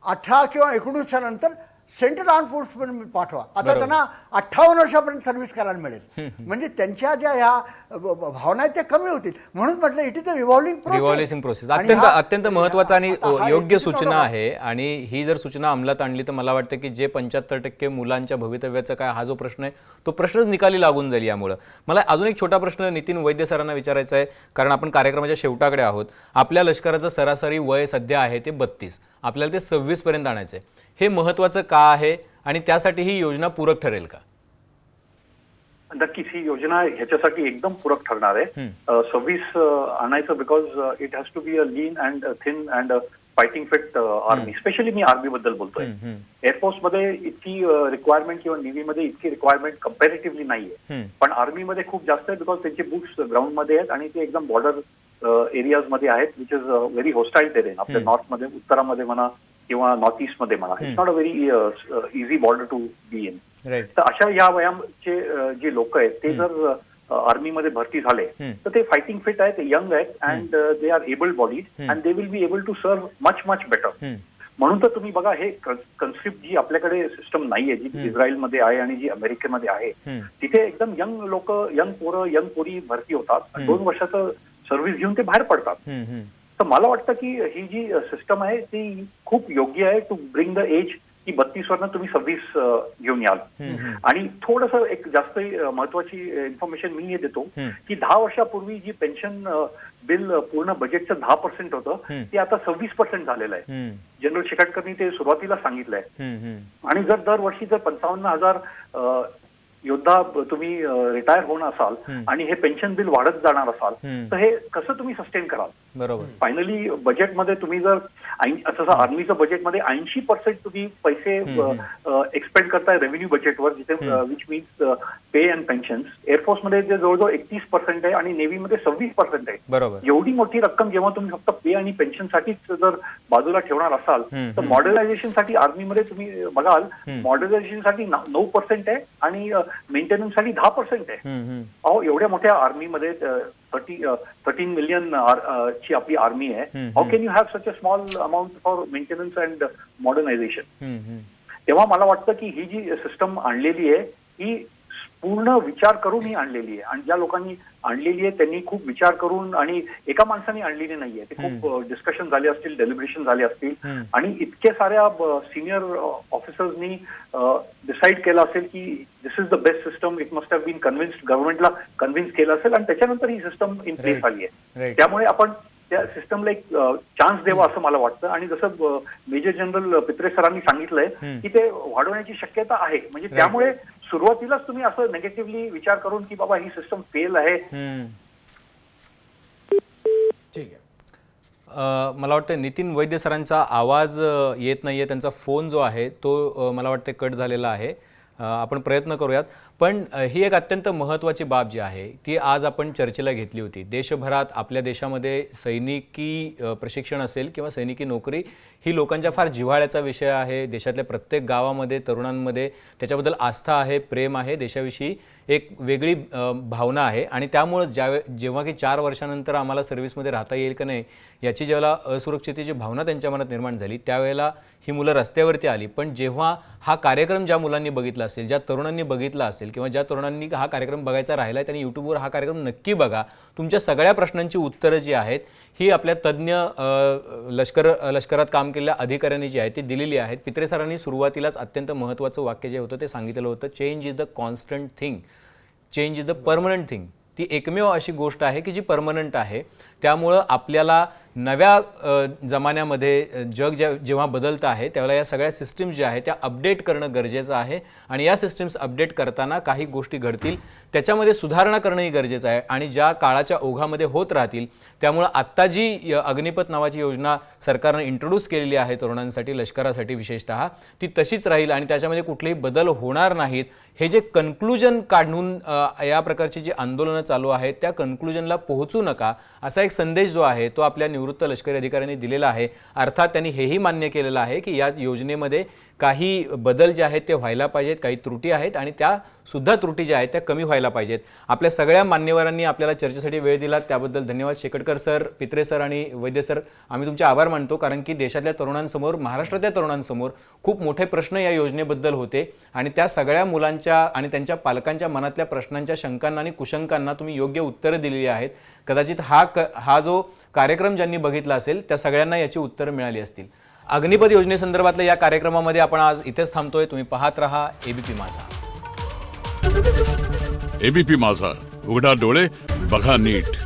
18 किंवा 19 नंतर सेंट्रल आर्म फोर्स पण पाठवा. आता त्यांना 58 वर्षापर्यंत सर्व्हिस करायला मिळेल. म्हणजे त्यांच्या ज्या ह्या भावना आहेत त्या कमी होतील. म्हणून म्हटलं it is a revolving process. अत्यंत महत्वाचा आणि योग्य सूचना आहे. आणि ही जर सूचना अंमलात आणली तर मला वाटतं की जे 75% मुलांच्या भवितव्याचा काय हा जो प्रश्न आहे तो प्रश्नच निकाली लागून जाईल. यामुळे मला अजून एक छोटा प्रश्न नितीन वैद्य सरांना विचारायचा आहे, कारण आपण कार्यक्रमाच्या शेवटाकडे आहोत. आपल्या लष्कराचं सरासरी वय सध्या आहे ते 32, आपल्याला ते 26 पर्यंत आणायचं आहे. हे महत्वाचं का आहे आणि त्यासाठी ही योजना पूरक ठरेल का? नक्कीच ही योजना ह्याच्यासाठी एकदम पूरक ठरणार आहे. 26 आणायचं, because it has to be a lean and thin and fighting fit army. Specially मी आर्मी बद्दल बोलतोय. एअरफोर्स मध्ये इतकी रिक्वायरमेंट किंवा नेव्ही मध्ये इतकी रिक्वायरमेंट कम्पॅरेटिव्हली नाहीये, पण आर्मी मध्ये खूप जास्त आहे, बिकॉज त्यांचे बुक्स ग्राउंड मध्ये आहेत आणि ते एकदम बॉर्डर एरियाज मध्ये आहेत, which is very hostile terrain. आपल्या नॉर्थ मध्ये, उत्तरामध्ये म्हणा किंवा नॉर्थ ईस्ट मध्ये म्हणा, it's not a very easy border to be in. तर अशा या वयाचे जे लोक आहेत ते जर आर्मीमध्ये भरती झाले तर ते फायटिंग फिट आहेत, यंग आहेत, and they are able bodied and they will be able to serve much better. म्हणून तर तुम्ही बघा हे कन्स्क्रिप्ट जी आपल्याकडे सिस्टम नाहीये, जी इस्रायलमध्ये आहे आणि जी अमेरिकेमध्ये आहे, तिथे एकदम यंग लोक, यंग पोरं, यंग पोरी भरती होतात, 2 वर्षाचं सर्व्हिस घेऊन ते बाहेर पडतात. तर मला वाटतं की ही जी सिस्टम आहे ती खूप योग्य आहे टू ब्रिंग द एज की 32 वरनं तुम्ही 26 घेऊन याल. आणि थोडंसं एक जास्त महत्वाची इन्फॉर्मेशन मी हे देतो की 10 वर्षापूर्वी जी पेन्शन बिल पूर्ण बजेटचं 10% होतं ते आता 26% झालेलं आहे. जनरल शेकाटकरनी ते सुरुवातीला सांगितलंय. आणि जर दरवर्षी जर 55,000 योद्धा तुम्ही रिटायर होणार असाल आणि हे पेन्शन बिल वाढत जाणार असाल तर हे कसं तुम्ही सस्टेन कराल. बरोबर. फायनली बजेटमध्ये तुम्ही जर तसं आर्मीचं बजेटमध्ये 80% तुम्ही पैसे एक्सपेंड करताय रेव्हेन्यू बजेटवर, जिथे which means pay and pension. एअरफोर्समध्ये जे जवळजवळ 31% आहे आणि नेव्हीमध्ये 26% आहे. बरोबर. एवढी मोठी रक्कम जेव्हा तुम्ही फक्त पे आणि पेन्शनसाठीच जर बाजूला ठेवणार असाल तर मॉडर्नायझेशनसाठी आर्मीमध्ये तुम्ही बघाल मॉडर्नायझेशनसाठी 9% आहे आणि मेंटेनन्ससाठी 10% आहे. अहो एवढ्या मोठ्या आर्मीमध्ये 13 मिलियन ची आपली आर्मी आहे. How can you have such a small amount for maintenance and modernisation. तेव्हा मला वाटतं की ही जी सिस्टम आणलेली आहे ही पूर्ण विचार करून ही आणलेली आहे आणि ज्या लोकांनी आणलेली आहे त्यांनी खूप विचार करून, आणि एका माणसाने आणलेली नाहीये, ते खूप डिस्कशन झाले असतील, डेलिब्रेशन झाले असतील आणि इतके साऱ्या सिनियर ऑफिसर्सनी डिसाईड केलं असेल की this is the best system. It must have been convinced, गव्हर्नमेंटला कन्व्हिन्स केलं असेल आणि त्याच्यानंतर ही सिस्टम इन प्लेस आली आहे. त्यामुळे आपण त्या सिस्टमला एक चान्स द्यावा असं मला वाटतं. आणि जसं मेजर जनरल पित्रे सरांनी सांगितलंय की ते वाढवण्याची शक्यता आहे. म्हणजे त्यामुळे सुरुवातीलाच तुम्ही असं नेगेटिव्हली विचार करून की बाबा ही सिस्टम फेल आहे. ठीक आहे. मला वाटतं नितीन वैद्य सरांचा आवाज येत नाहीये, त्यांचा फोन जो आहे तो मला वाटतं कट झालेला आहे. आपण प्रयत्न करूयात. पण ही एक अत्यंत महत्त्वाची बाब जी आहे ती आज आपण चर्चेला घेतली होती. देशभरात आपल्या देशामध्ये सैनिकी प्रशिक्षण असेल किंवा सैनिकी नोकरी ही लोकांच्या फार जिव्हाळ्याचा विषय आहे. देशातल्या प्रत्येक गावामध्ये तरुणांमध्ये त्याच्याबद्दल आस्था आहे, प्रेम आहे, देशाविषयी एक वेगळी भावना आहे. आणि त्यामुळं जेव्हा की 4 वर्षानंतर आम्हाला सर्व्हिसमध्ये राहता येईल का नाही याची जेव्हा असुरक्षितेची भावना त्यांच्या मनात निर्माण झाली त्यावेळेला ही मुलं रस्त्यावरती आली. पण जेव्हा हा कार्यक्रम ज्या मुलांनी बघितला असेल, ज्या तरुणांनी बघितला असेल किंवा ज्या तरुणांनी हा कार्यक्रम बघायचा राहिला त्यांनी यूट्यूबवर हा कार्यक्रम नक्की बघा. तुमच्या सगळ्या प्रश्नांची उत्तरं जी आहेत ही आपल्या तज्ज्ञ लष्करात काम केलेल्या अधिकाऱ्यांनी जी आहे ती दिलेली आहेत. पित्रे सरांनी सुरुवातीलाच अत्यंत महत्त्वाचं वाक्य जे होतं ते सांगितलेलं होतं, change is the constant thing, change is the permanent thing. ती एकमेव अशी गोष्ट आहे की जी परमनंट आहे. त्यामुळं आपल्याला नव्या जमान्यामध्ये जग जेव्हा बदलतं आहे त्यावेळेला या सगळ्या सिस्टीम्स ज्या आहेत त्या अपडेट करणं गरजेचं आहे. आणि या सिस्टीम्स अपडेट करताना काही गोष्टी घडतील, त्याच्यामध्ये सुधारणा करणंही गरजेचं आहे आणि ज्या काळाच्या ओघामध्ये होत राहतील. त्यामुळं आत्ता जी अग्निपथ नावाची योजना सरकारनं इंट्रोड्यूस केलेली आहे तरुणांसाठी, लष्करासाठी विशेषतः, ती तशीच राहील आणि त्याच्यामध्ये कुठलेही बदल होणार नाहीत. हे जे कन्क्लुजन काढून या प्रकारची जी आंदोलनं चालू आहेत त्या कन्क्लुजनला पोहोचू नका असा एक संदेश जो आहे तो आपल्या निवृत्त लष्करी अधिकाऱ्यांनी दिलेला आहे. अर्थात त्यांनी हेही मान्य केलेलं आहे की या योजनेमध्ये काही बदल जे आहेत ते व्हायला पाहिजेत, काही त्रुटी आहेत आणि त्या सुद्धा त्रुटी ज्या आहेत त्या कमी व्हायला पाहिजेत. आपल्या सगळ्या मान्यवरांनी आपल्याला चर्चेसाठी वेळ दिला त्याबद्दल धन्यवाद. शेकटकर सर, पित्रे सर आणि वैद्य सर, आम्ही तुमचे आभार मानतो. कारण की देशातल्या तरुणांसमोर, महाराष्ट्रातल्या तरुणांसमोर खूप मोठे प्रश्न या योजनेबद्दल होते आणि त्या सगळ्या मुलांच्या आणि त्यांच्या पालकांच्या मनातल्या प्रश्नांच्या, शंकांना आणि कुशंकांना तुम्ही योग्य उत्तरं दिलेली आहेत. कदाचित हा जो कार्यक्रम ज्यांनी बघितला असेल त्या सगळ्यांना याची उत्तरं मिळाली असतील. अग्निपथ योजनेसंदर्भातल्या या कार्यक्रमामध्ये आपण आज इथेच थांबतोय. तुम्ही पाहत रहा एबीपी माझा. एबीपी माझा, उघडा डोळे बघा नीट.